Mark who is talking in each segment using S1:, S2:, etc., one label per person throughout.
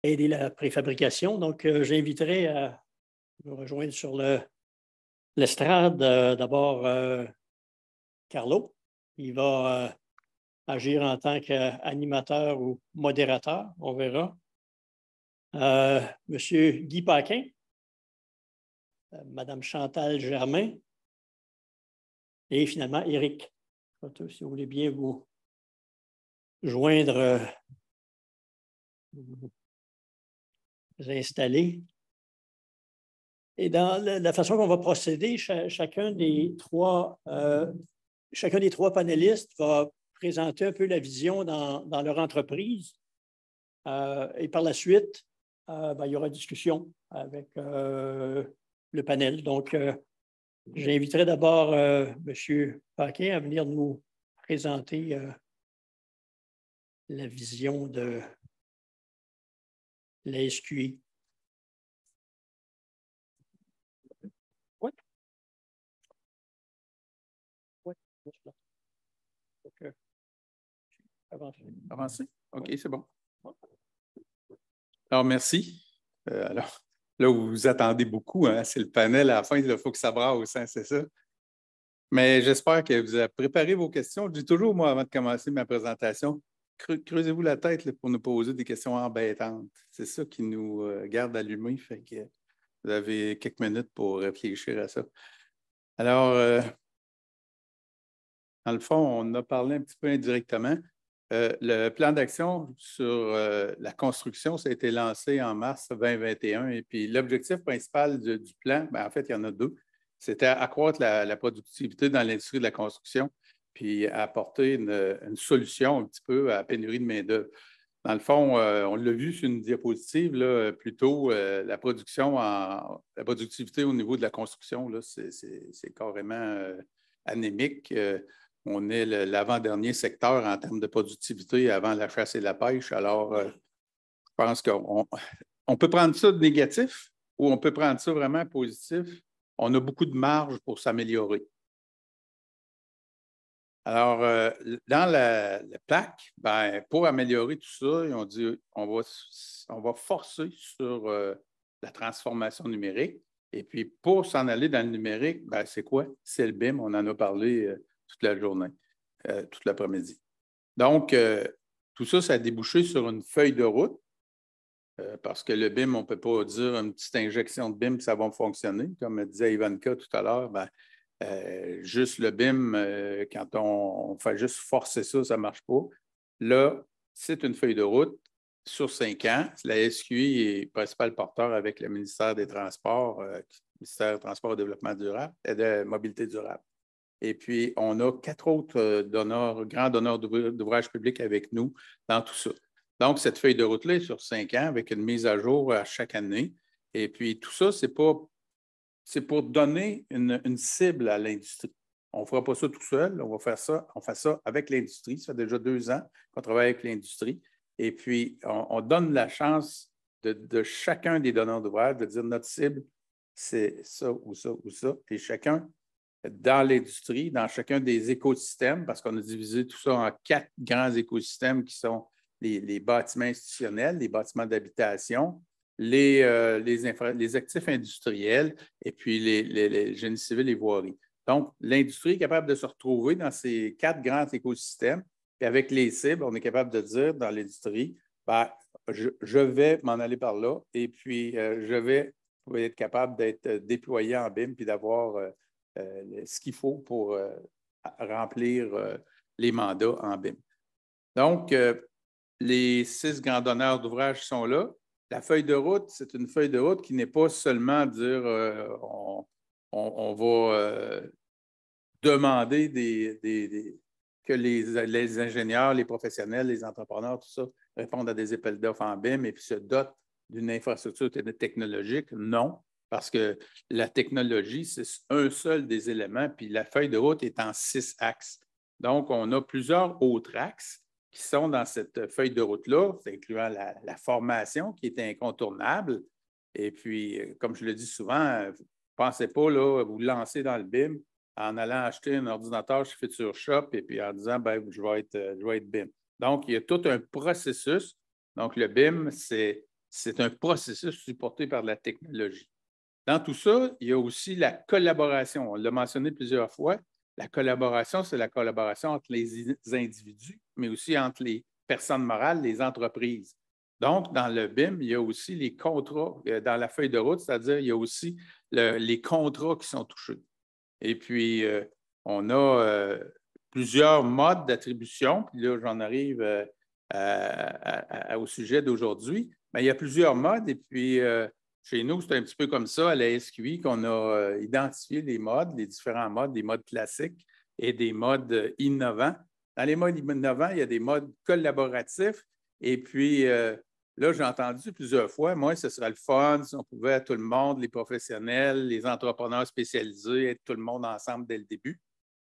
S1: aider la préfabrication. Donc, j'inviterai à me rejoindre sur l'estrade d'abord Carlo. Il va agir en tant qu'animateur ou modérateur, on verra. Monsieur Guy Paquin, Madame Chantal Germain et finalement Éric. Si vous voulez bien vous joindre, vous installer. Et dans la façon qu'on va procéder, chacun des trois panélistes va présenter un peu la vision dans leur entreprise. Et par la suite, il y aura discussion avec le panel. Donc, j'inviterai d'abord M. Paquin à venir nous présenter la vision de la SQI. Oui. Oui. Donc,
S2: avancer. OK, c'est bon. Alors, merci. Alors, là où vous attendez beaucoup, hein, c'est le panel. À la fin, il faut que ça brasse, hein, c'est ça. Mais j'espère que vous avez préparé vos questions. Je dis toujours, moi, avant de commencer ma présentation, creusez-vous la tête là, pour nous poser des questions embêtantes. C'est ça qui nous garde allumés. Fait que vous avez quelques minutes pour réfléchir à ça. Alors, dans le fond, on a parlé un petit peu indirectement. Le plan d'action sur la construction, ça a été lancé en mars 2021. Et puis, l'objectif principal du plan, en fait, il y en a deux. C'était accroître la productivité dans l'industrie de la construction, puis apporter une solution un petit peu à la pénurie de main-d'œuvre. Dans le fond, on l'a vu sur une diapositive, là, plutôt la productivité au niveau de la construction, c'est carrément anémique. On est l'avant-dernier secteur en termes de productivité avant la chasse et la pêche. Alors, je pense qu'on peut prendre ça de négatif ou on peut prendre ça vraiment positif. On a beaucoup de marge pour s'améliorer. Alors, dans la plaque, pour améliorer tout ça, ils ont dit on va forcer sur la transformation numérique. Et puis, pour s'en aller dans le numérique, c'est quoi? C'est le BIM, on en a parlé toute la journée, toute l'après-midi. Donc, tout ça, ça a débouché sur une feuille de route, parce que le BIM, on ne peut pas dire une petite injection de BIM, ça va fonctionner. Comme disait Ivanka tout à l'heure, juste le BIM, quand on fait juste forcer ça, ça ne marche pas. Là, c'est une feuille de route sur 5 ans. La SQI est principal porteur avec le ministère des Transports, ministère des Transports et Développement durable et de Mobilité durable. Et puis, on a 4 autres grands donneurs d'ouvrages publics avec nous dans tout ça. Donc, cette feuille de route-là est sur 5 ans avec une mise à jour à chaque année. Et puis, tout ça, c'est pour donner une cible à l'industrie. On ne fera pas ça tout seul, on fait ça avec l'industrie. Ça fait déjà 2 ans qu'on travaille avec l'industrie. Et puis, on donne la chance de chacun des donneurs d'ouvrage de dire notre cible, c'est ça ou ça ou ça. Et chacun, dans l'industrie, dans chacun des écosystèmes, parce qu'on a divisé tout ça en 4 grands écosystèmes qui sont les bâtiments institutionnels, les bâtiments d'habitation, les actifs industriels et puis les génie civil et voiries. Donc, l'industrie est capable de se retrouver dans ces 4 grands écosystèmes. Puis avec les cibles, on est capable de dire dans l'industrie, je vais m'en aller par là et puis je vais être capable d'être déployé en BIM puis d'avoir ce qu'il faut pour remplir les mandats en BIM. Donc, les 6 grands donneurs d'ouvrage sont là. La feuille de route, c'est une feuille de route qui n'est pas seulement dire on va demander que les ingénieurs, les professionnels, les entrepreneurs, tout ça, répondent à des appels d'offres en BIM et puis se dotent d'une infrastructure technologique. Non, parce que la technologie, c'est un seul des éléments, puis la feuille de route est en 6 axes. Donc, on a plusieurs autres axes qui sont dans cette feuille de route-là, incluant la formation qui est incontournable. Et puis, comme je le dis souvent, ne pensez pas là, vous lancer dans le BIM en allant acheter un ordinateur chez Future Shop et puis en disant je vais être BIM. Donc, il y a tout un processus. Donc, le BIM, c'est c'est un processus supporté par la technologie. Dans tout ça, il y a aussi la collaboration. On l'a mentionné plusieurs fois. La collaboration, c'est la collaboration entre les individus, mais aussi entre les personnes morales, les entreprises. Donc, dans le BIM, il y a aussi les contrats dans la feuille de route, c'est-à-dire il y a aussi les contrats qui sont touchés. Et puis, on a plusieurs modes d'attribution. Puis là, j'en arrive au sujet d'aujourd'hui. Mais il y a plusieurs modes. Et puis, chez nous, c'est un petit peu comme ça, à la SQI, qu'on a identifié les modes, les différents modes, des modes classiques et des modes innovants. Dans les modes innovants, il y a des modes collaboratifs. Et puis, là, j'ai entendu plusieurs fois, moi, ce serait le fun si on pouvait, tout le monde, les professionnels, les entrepreneurs spécialisés, être tout le monde ensemble dès le début.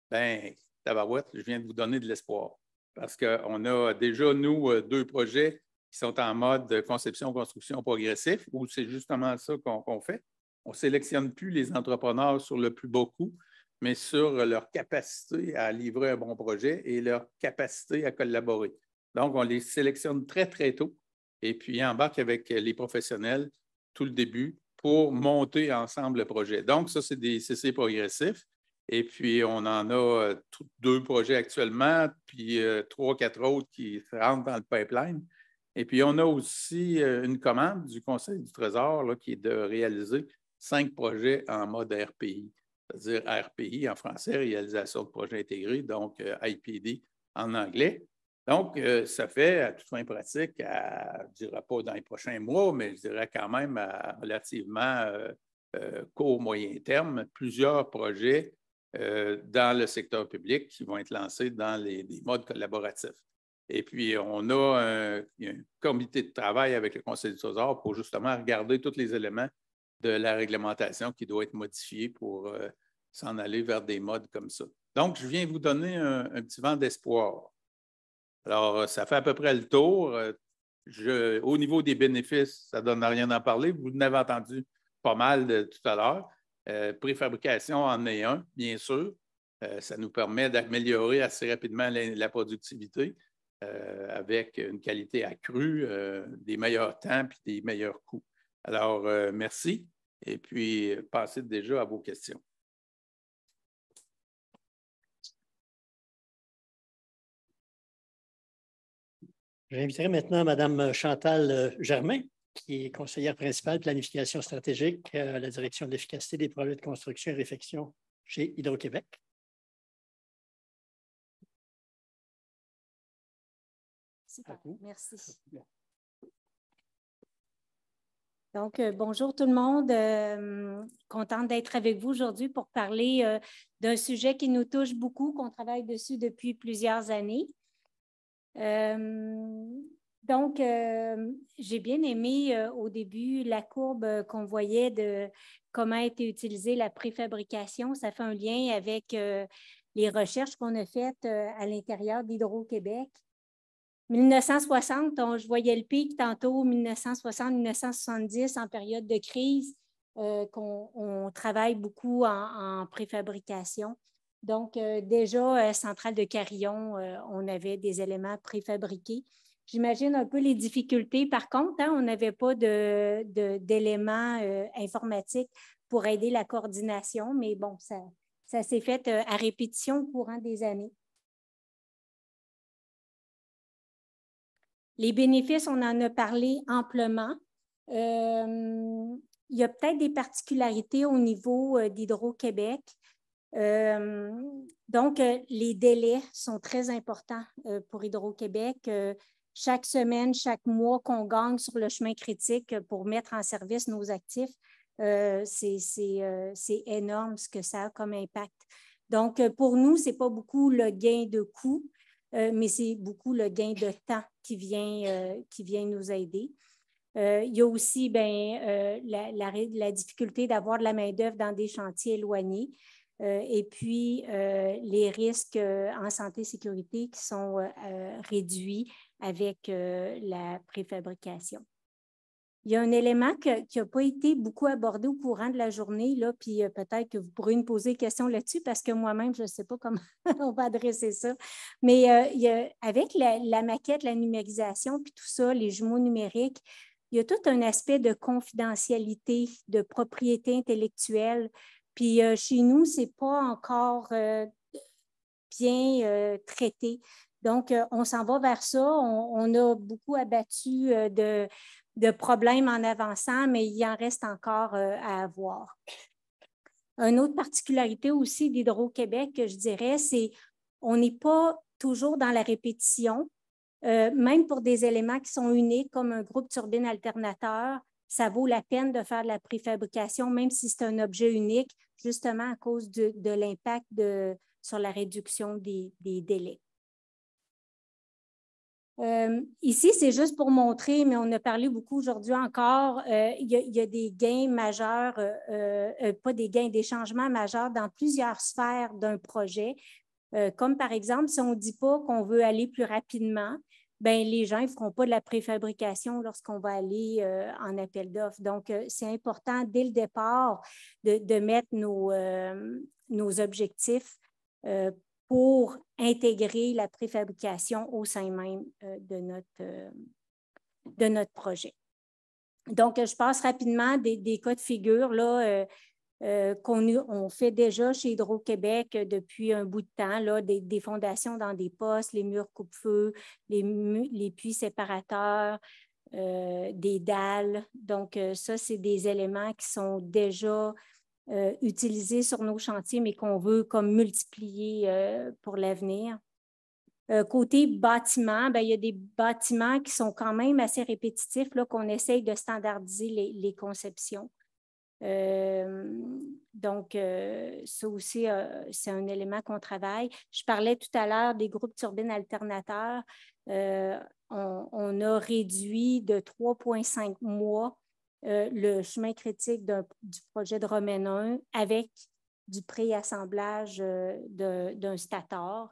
S2: Bien, tabarouette, je viens de vous donner de l'espoir. Parce qu'on a déjà, nous, 2 projets qui sont en mode conception-construction progressif, où c'est justement ça qu'on fait. On ne sélectionne plus les entrepreneurs sur le plus beau coup, mais sur leur capacité à livrer un bon projet et leur capacité à collaborer. Donc, on les sélectionne très, très tôt et puis embarque avec les professionnels tout le début pour monter ensemble le projet. Donc, ça, c'est des CC progressifs. Et puis, on en a 2 projets actuellement, puis 3-4 autres qui rentrent dans le pipeline. Et puis, on a aussi une commande du Conseil du Trésor là, qui est de réaliser 5 projets en mode RPI, c'est-à-dire RPI en français, réalisation de projets intégrés, donc IPD en anglais. Donc, ça fait, à toute fin pratique, je ne dirais pas dans les prochains mois, mais je dirais quand même à relativement court, moyen terme, plusieurs projets dans le secteur public qui vont être lancés dans les modes collaboratifs. Et puis, on a un comité de travail avec le Conseil du Trésor pour justement regarder tous les éléments de la réglementation qui doit être modifiée pour s'en aller vers des modes comme ça. Donc, je viens vous donner un petit vent d'espoir. Alors, ça fait à peu près le tour. Au niveau des bénéfices, ça ne donne rien à en parler. Vous en avez entendu pas mal tout à l'heure. Préfabrication en est un, bien sûr. Ça nous permet d'améliorer assez rapidement la productivité avec une qualité accrue, des meilleurs temps et des meilleurs coûts. Alors, merci. Et puis, passez déjà à vos questions.
S1: J'inviterai maintenant Mme Chantal Germain, qui est conseillère principale planification stratégique à la direction de l'efficacité des projets de construction et réfection chez Hydro-Québec.
S3: Super, merci. Donc, bonjour tout le monde. Contente d'être avec vous aujourd'hui pour parler d'un sujet qui nous touche beaucoup, qu'on travaille dessus depuis plusieurs années. Donc, j'ai bien aimé au début la courbe qu'on voyait de comment a été utilisée la préfabrication. Ça fait un lien avec les recherches qu'on a faites à l'intérieur d'Hydro-Québec. 1960, je voyais le pic tantôt, 1960-1970, en période de crise, qu'on travaille beaucoup en préfabrication. Donc, déjà, Centrale de Carillon, on avait des éléments préfabriqués. J'imagine un peu les difficultés. Par contre, on n'avait pas d'éléments informatiques pour aider la coordination, mais bon, ça s'est fait à répétition au courant des années. Les bénéfices, on en a parlé amplement. Il y a peut-être des particularités au niveau d'Hydro-Québec. Donc, les délais sont très importants pour Hydro-Québec. Chaque semaine, chaque mois qu'on gagne sur le chemin critique pour mettre en service nos actifs, c'est énorme ce que ça a comme impact. Donc, pour nous, ce n'est pas beaucoup le gain de coût, mais c'est beaucoup le gain de temps qui vient nous aider. Il y a aussi la difficulté d'avoir de la main-d'œuvre dans des chantiers éloignés. Et puis, les risques en santé et sécurité qui sont réduits avec la préfabrication. Il y a un élément qui n'a pas été beaucoup abordé au courant de la journée, là, puis peut-être que vous pourrez me poser des questions là-dessus parce que moi-même, je ne sais pas comment on va adresser ça. Mais avec la maquette, la numérisation, puis tout ça, les jumeaux numériques, il y a tout un aspect de confidentialité, de propriété intellectuelle. Puis chez nous, ce n'est pas encore bien traité. Donc, on s'en va vers ça. On a beaucoup abattu de problèmes en avançant, mais il en reste encore à avoir. Une autre particularité aussi d'Hydro-Québec, je dirais, c'est qu'on n'est pas toujours dans la répétition. Même pour des éléments qui sont uniques, comme un groupe turbine alternateur, ça vaut la peine de faire de la préfabrication, même si c'est un objet unique, justement à cause de l'impact sur la réduction des délais. Ici, c'est juste pour montrer, mais on a parlé beaucoup aujourd'hui encore, il y a des gains majeurs, pas des gains, des changements majeurs dans plusieurs sphères d'un projet. Comme par exemple, si on ne dit pas qu'on veut aller plus rapidement, bien, les gens ne feront pas de la préfabrication lorsqu'on va aller en appel d'offres. Donc, c'est important dès le départ de mettre nos objectifs pour intégrer la préfabrication au sein même de notre projet. Donc, je passe rapidement des cas de figure là, qu'on fait déjà chez Hydro-Québec depuis un bout de temps, là, des fondations dans des postes, les murs coupe-feu, les puits séparateurs, des dalles. Donc, ça, c'est des éléments qui sont déjà utilisés sur nos chantiers, mais qu'on veut comme multiplier pour l'avenir. Côté bâtiment, bien, il y a des bâtiments qui sont quand même assez répétitifs, là, qu'on essaye de standardiser les conceptions. Donc, ça aussi, c'est un élément qu'on travaille. Je parlais tout à l'heure des groupes turbines alternateurs. On a réduit de 3,5 mois le chemin critique du projet de Romaine 1 avec du préassemblage d'un stator.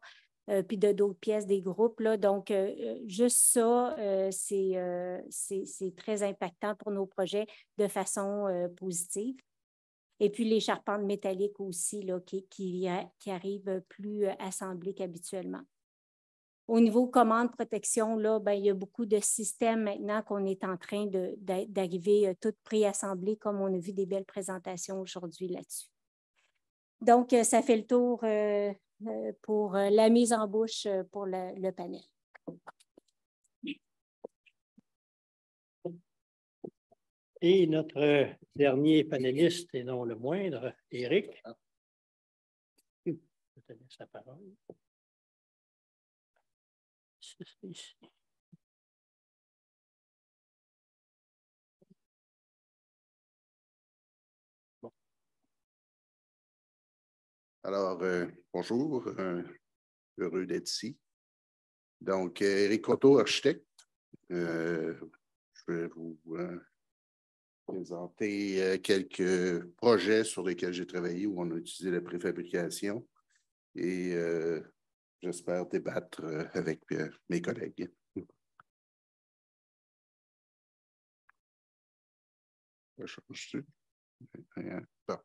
S3: Puis d'autres pièces des groupes. Là. Donc, juste ça, c'est très impactant pour nos projets de façon positive. Et puis, les charpentes métalliques aussi, là, qui arrivent plus assemblées qu'habituellement. Au niveau commande protection, là, ben, il y a beaucoup de systèmes maintenant qu'on est en train d'arriver toutes préassemblées, comme on a vu des belles présentations aujourd'hui là-dessus. Donc, ça fait le tour pour la mise en bouche pour le panel.
S1: Et notre dernier panéliste, et non le moindre, Éric. Je te laisse la parole. Ici.
S4: Bon. Alors, bonjour, heureux d'être ici. Donc, Éric Croteau, architecte. Je vais vous présenter quelques projets sur lesquels j'ai travaillé où on a utilisé la préfabrication et j'espère débattre avec mes collègues. Bon.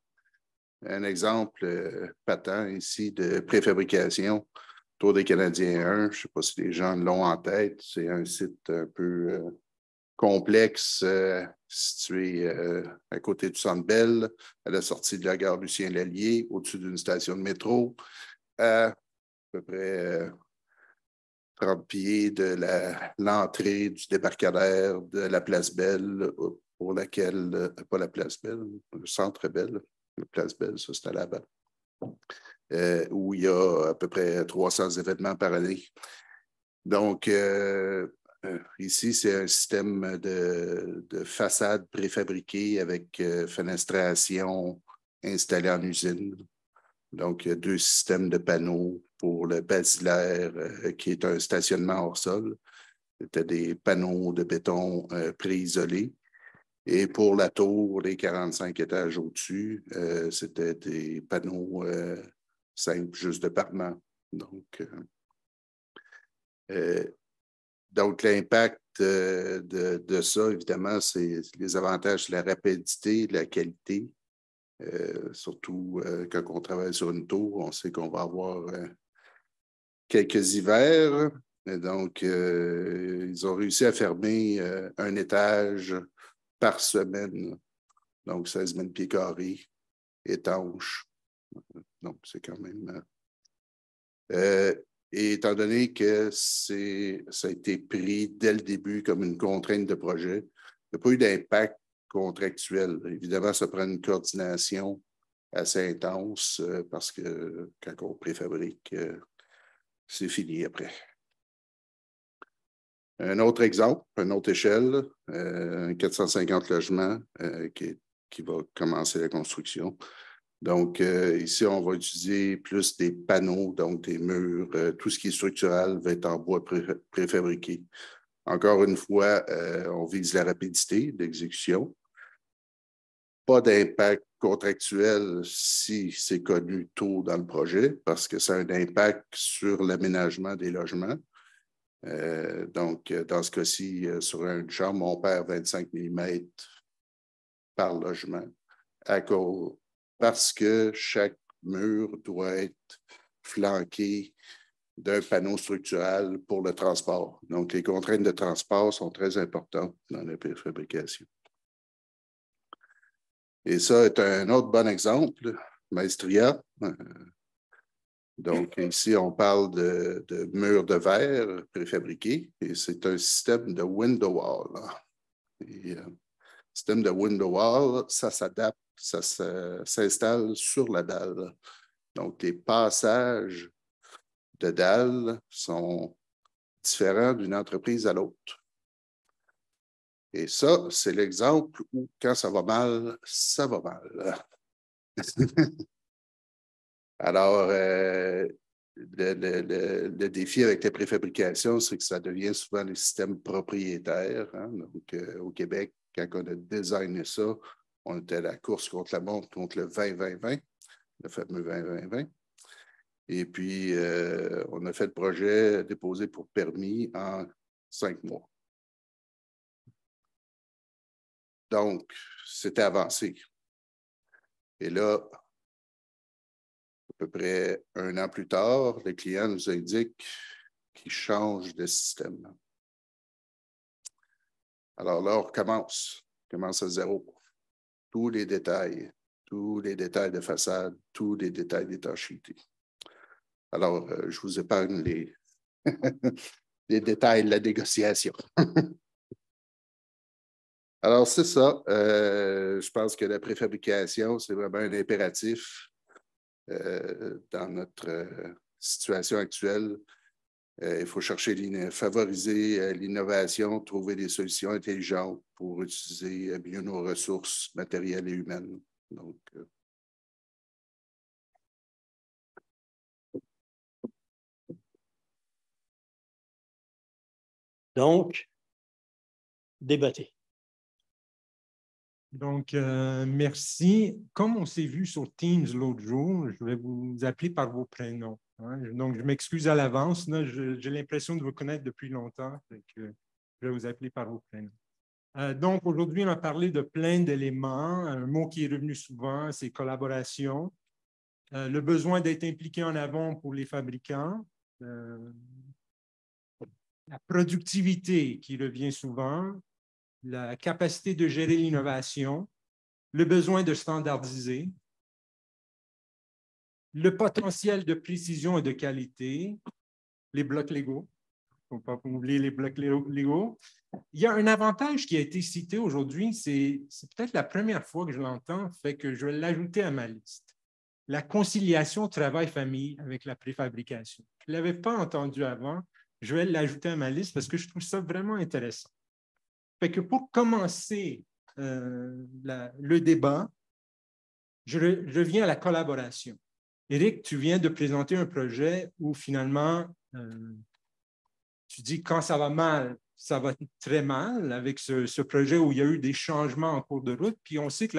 S4: Un exemple patent ici de préfabrication Tour des Canadiens 1. Je ne sais pas si les gens l'ont en tête. C'est un site un peu complexe situé à côté du Centre Bell, à la sortie de la gare Lucien-Lallier, au-dessus d'une station de métro, à peu près 30 pieds de l'entrée du débarcadère de la place Bell, pour laquelle, pas la place Bell, le Centre Bell, la place Bell, ça c'est à Laval, où il y a à peu près 300 événements par année. Donc, ici, c'est un système de façade préfabriquée avec fenestration installée en usine. Donc, il y a 2 systèmes de panneaux pour le basilaire, qui est un stationnement hors sol. C'était des panneaux de béton préisolés. Et pour la tour, les 45 étages au-dessus, c'était des panneaux simples, juste de parement. Donc, l'impact de ça, évidemment, c'est les avantages de la rapidité, de la qualité. Surtout quand on travaille sur une tour, on sait qu'on va avoir quelques hivers. Et donc, ils ont réussi à fermer un étage par semaine. Donc, 16 000 pieds carrés, étanches. Donc, c'est quand même... et étant donné que ça a été pris dès le début comme une contrainte de projet, il n'y a pas eu d'impact contractuel. Évidemment, ça prend une coordination assez intense parce que quand on préfabrique, c'est fini après. Un autre exemple, une autre échelle, 450 logements qui va commencer la construction. Donc, ici, on va utiliser plus des panneaux, donc des murs, tout ce qui est structural va être en bois préfabriqué. Encore une fois, on vise la rapidité d'exécution. Pas d'impact contractuel si c'est connu tôt dans le projet, parce que ça a un impact sur l'aménagement des logements. Donc, dans ce cas-ci, sur une chambre, on perd 25 mm par logement parce que chaque mur doit être flanqué d'un panneau structural pour le transport. Donc, les contraintes de transport sont très importantes dans la préfabrication. Et ça est un autre bon exemple, Maestria. Donc, ici, on parle de murs de verre préfabriqués et c'est un système de window wall. Et, système de window wall, ça s'adapte, ça s'installe sur la dalle. Donc, les passages de dalles sont différents d'une entreprise à l'autre. Et ça, c'est l'exemple où, quand ça va mal, ça va mal. Alors, le défi avec la préfabrication, c'est que ça devient souvent des systèmes propriétaires. Hein? Donc, au Québec, quand on a designé ça, on était à la course contre la montre, contre le 20-20-20, le fameux 20-20-20. Et puis, on a fait le projet déposé pour permis en 5 mois. Donc, c'était avancé. Et là, à peu près 1 an plus tard, le client nous indique qu'il change de système. Alors là, on recommence à zéro. Tous les détails de façade, tous les détails d'étanchéité. Alors, je vous épargne les, les détails de la négociation. Alors, c'est ça. Je pense que la préfabrication, c'est vraiment un impératif dans notre situation actuelle. Il faut favoriser l'innovation, trouver des solutions intelligentes pour utiliser mieux nos ressources matérielles et humaines.
S1: Donc, débattez.
S5: Donc, merci. Comme on s'est vu sur Teams l'autre jour, je vais vous appeler par vos prénoms. Hein? Donc, je m'excuse à l'avance. J'ai l'impression de vous connaître depuis longtemps. Je vais vous appeler par vos prénoms. Donc, aujourd'hui, on a parlé de plein d'éléments. Un mot qui est revenu souvent, c'est collaboration. Le besoin d'être impliqué en avant pour les fabricants. La productivité qui revient souvent. La capacité de gérer l'innovation, le besoin de standardiser, le potentiel de précision et de qualité, les blocs légaux. Il ne faut pas oublier les blocs légaux. Il y a un avantage qui a été cité aujourd'hui, c'est peut-être la première fois que je l'entends, fait que je vais l'ajouter à ma liste. La conciliation travail-famille avec la préfabrication. Je ne l'avais pas entendu avant, je vais l'ajouter à ma liste parce que je trouve ça vraiment intéressant. Fait que pour commencer le débat, je reviens à la collaboration. Éric, tu viens de présenter un projet où finalement, tu dis quand ça va mal, ça va très mal avec ce projet où il y a eu des changements en cours de route. Puis on sait que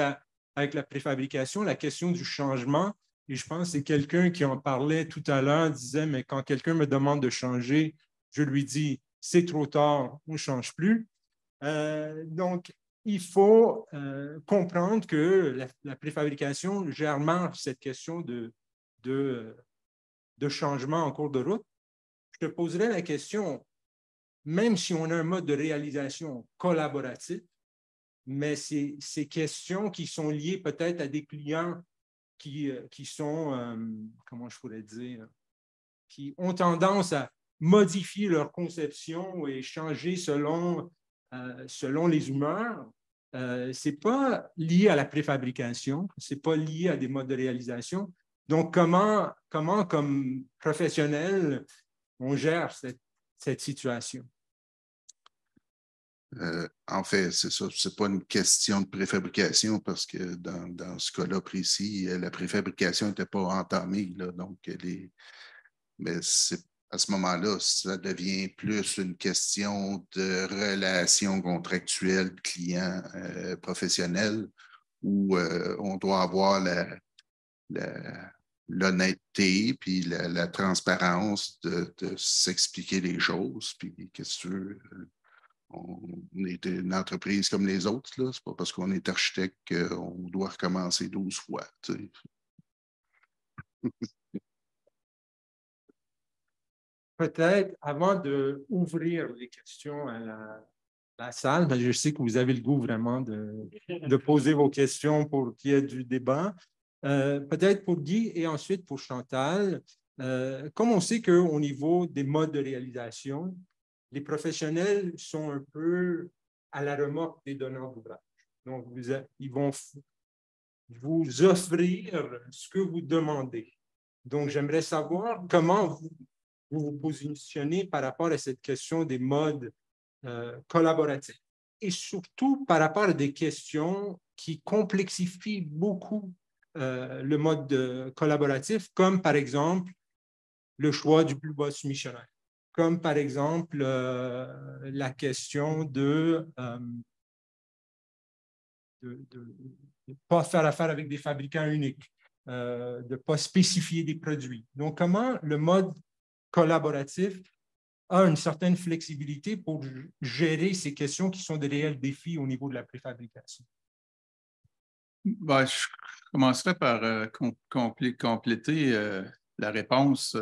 S5: avec la préfabrication, la question du changement, et je pense que c'est quelqu'un qui en parlait tout à l'heure, disait, mais quand quelqu'un me demande de changer, je lui dis, c'est trop tard, on ne change plus. Donc, il faut comprendre que la préfabrication gère mal cette question de changement en cours de route. te poserais la question, même si on a un mode de réalisation collaboratif, mais ces questions qui sont liées peut-être à des clients qui sont, comment je pourrais dire, qui ont tendance à modifier leur conception et changer selon les humeurs. Ce n'est pas lié à la préfabrication, ce n'est pas lié à des modes de réalisation. Donc, comment comme professionnel, on gère cette situation?
S4: En fait, c'est ça. Ce n'est pas une question de préfabrication parce que dans ce cas-là précis, la préfabrication n'était pas entamée. Là, donc, mais à ce moment-là, ça devient plus une question de relation contractuelle client-professionnel où on doit avoir l'honnêteté puis la transparence de s'expliquer les choses. Puis, qu'est-ce que tu veux? On est une entreprise comme les autres. Ce n'est pas parce qu'on est architecte qu'on doit recommencer 12 fois. Tu sais.
S5: Peut-être, avant d'ouvrir les questions à la salle, ben, je sais que vous avez le goût vraiment de poser vos questions pour qu'il y ait du débat. Peut-être pour Guy et ensuite pour Chantal. Comme on sait qu'au niveau des modes de réalisation, les professionnels sont un peu à la remorque des donneurs d'ouvrage. Donc, ils vont vous offrir ce que vous demandez. Donc, j'aimerais savoir comment vous vous positionnez par rapport à cette question des modes collaboratifs et surtout par rapport à des questions qui complexifient beaucoup le mode collaboratif, comme par exemple le choix du plus bas soumissionnaire, comme par exemple la question de ne pas faire affaire avec des fabricants uniques, de ne pas spécifier des produits. Donc, comment le mode collaboratif a une certaine flexibilité pour gérer ces questions qui sont des réels défis au niveau de la préfabrication?
S2: Ben, je commencerai par compléter la réponse.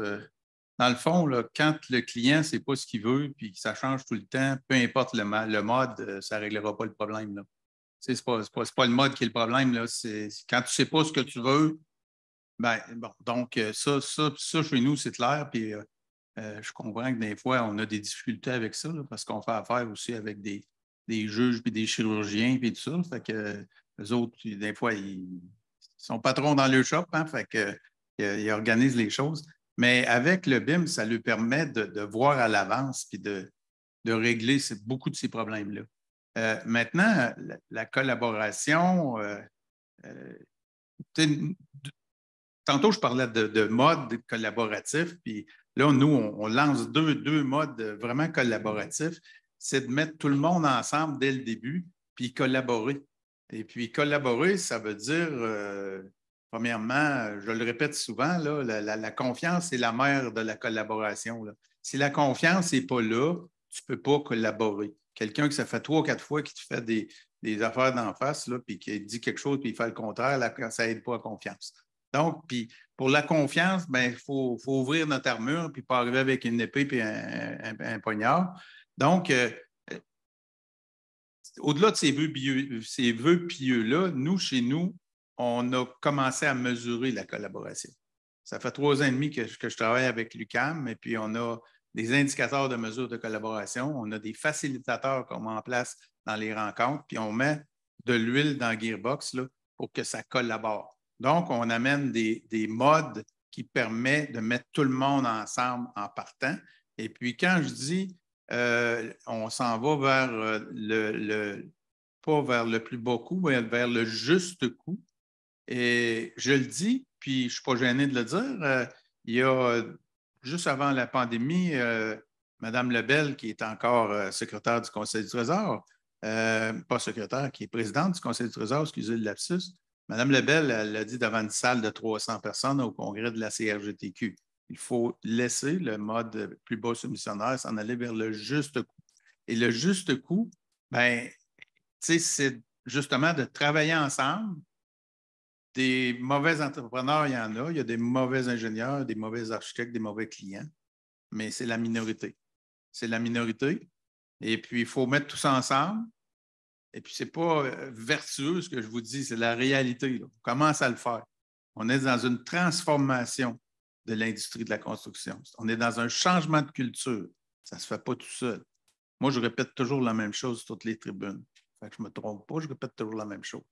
S2: Dans le fond, là, quand le client ne sait pas ce qu'il veut puis que ça change tout le temps, peu importe le mode, ça ne réglera pas le problème. Là. Ce n'est pas le mode qui est le problème. Là. Quand tu ne sais pas ce que tu veux, ben, bon, donc ça, chez nous, c'est clair. Puis je comprends que des fois, on a des difficultés avec ça là, parce qu'on fait affaire aussi avec des juges puis des chirurgiens puis tout ça. Fait que les autres, des fois, ils sont patrons dans le shop, hein, fait que, ils organisent les choses. Mais avec le BIM, ça lui permet de voir à l'avance puis de régler beaucoup de ces problèmes-là. Maintenant, la collaboration, tantôt, je parlais de mode collaboratif, puis là, nous, on lance deux modes vraiment collaboratifs. C'est de mettre tout le monde ensemble dès le début, puis collaborer. Et puis, collaborer, ça veut dire, premièrement, je le répète souvent, là, la confiance est la mère de la collaboration. Là. Si la confiance n'est pas là, tu ne peux pas collaborer. Quelqu'un que ça fait 3 ou 4 fois qui te fait des affaires d'en face, là, puis qui dit quelque chose, puis il fait le contraire, là, ça n'aide pas à la confiance. Donc, puis pour la confiance, il faut ouvrir notre armure, puis pas arriver avec une épée et un poignard. Donc, au-delà de ces vœux pieux-là, chez nous, on a commencé à mesurer la collaboration. Ça fait 3 ans et demi que je travaille avec l'UQAM, et puis on a des indicateurs de mesure de collaboration, on a des facilitateurs qu'on met en place dans les rencontres, puis on met de l'huile dans Gearbox là, pour que ça collabore. Donc, on amène des modes qui permettent de mettre tout le monde ensemble en partant. Et puis, quand je dis on s'en va vers pas vers le plus bas coût, mais vers le juste coût. Et je le dis, puis je ne suis pas gêné de le dire, il y a, juste avant la pandémie, Mme Lebel, qui est encore secrétaire du Conseil du Trésor, pas secrétaire, qui est présidente du Conseil du Trésor, excusez le lapsus, Mme Lebel, elle l'a dit devant une salle de 300 personnes au congrès de la CRGTQ. Il faut laisser le mode plus bas soumissionnaire s'en aller vers le juste coût. Et le juste coût, c'est justement de travailler ensemble. Des mauvais entrepreneurs, il y en a. Il y a des mauvais ingénieurs, des mauvais architectes, des mauvais clients. mais c'est la minorité. C'est la minorité. Et puis, il faut mettre tout ça ensemble. Et puis, ce n'est pas vertueux ce que je vous dis, c'est la réalité. Là. On commence à le faire. On est dans une transformation de l'industrie de la construction. On est dans un changement de culture. Ça ne se fait pas tout seul. Moi, je répète toujours la même chose sur toutes les tribunes. Fait que je ne me trompe pas, je répète toujours la même chose.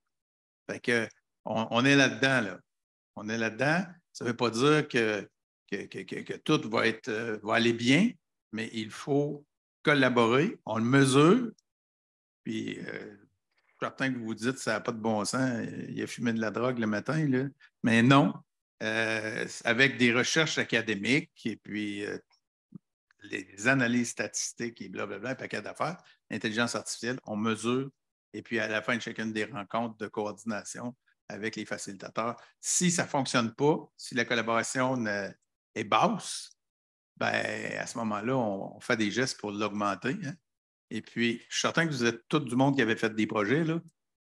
S2: Fait que, on est là-dedans, là. On est là-dedans. Ça ne veut pas dire que tout va aller bien, mais il faut collaborer. On le mesure. Puis, je suis certain que vous vous dites que ça n'a pas de bon sens. Il a fumé de la drogue le matin, là. Mais non. Avec des recherches académiques et puis les analyses statistiques et blablabla, un paquet d'affaires, l'intelligence artificielle, on mesure. Et puis, à la fin de chacune des rencontres de coordination avec les facilitateurs, si ça ne fonctionne pas, si la collaboration est basse, bien, à ce moment-là, on fait des gestes pour l'augmenter. Hein? Et puis, je suis certain que vous êtes tout du monde qui avait fait des projets, là.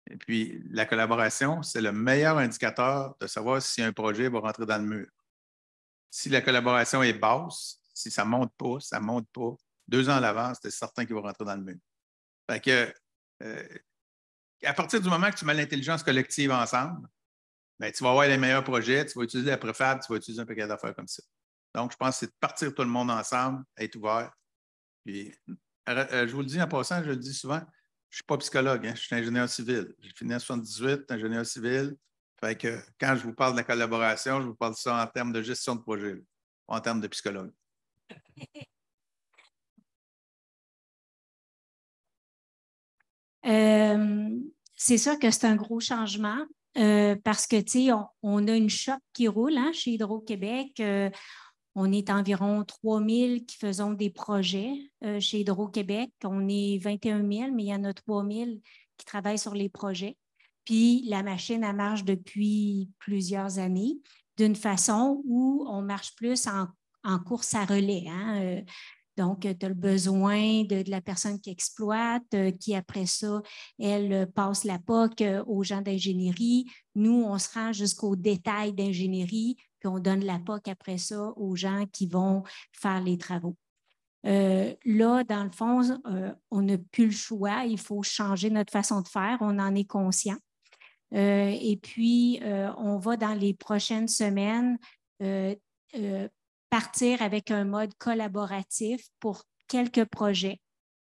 S2: Et puis, la collaboration, c'est le meilleur indicateur de savoir si un projet va rentrer dans le mur. Si la collaboration est basse, si ça ne monte pas, ça ne monte pas, 2 ans à l'avance, c'est certain qu'il va rentrer dans le mur. Fait que, à partir du moment que tu mets l'intelligence collective ensemble, bien, tu vas avoir les meilleurs projets, tu vas utiliser la préfab, tu vas utiliser un paquet d'affaires comme ça. Donc, je pense que c'est de partir tout le monde ensemble, être ouvert. Puis, je vous le dis en passant, je le dis souvent, je ne suis pas psychologue, hein, je suis ingénieur civil. J'ai fini en 78, ingénieur civil. Fait que quand je vous parle de la collaboration, je vous parle de ça en termes de gestion de projet, pas en termes de psychologue.
S3: C'est sûr que c'est un gros changement parce que, tu sais, on a une shop qui roule hein, chez Hydro-Québec. On est environ 3 000 qui faisons des projets chez Hydro-Québec. On est 21 000, mais il y en a 3 000 qui travaillent sur les projets. Puis la machine, elle marche depuis plusieurs années d'une façon où on marche plus en course à relais. Hein? Donc, tu as le besoin de la personne qui exploite, qui après ça, elle passe la POC aux gens d'ingénierie. Nous, on se rend jusqu'au détail d'ingénierie, puis on donne la POC après ça aux gens qui vont faire les travaux. Là, dans le fond, on n'a plus le choix. Il faut changer notre façon de faire. On en est conscient. Et puis, on va dans les prochaines semaines partir avec un mode collaboratif pour quelques projets,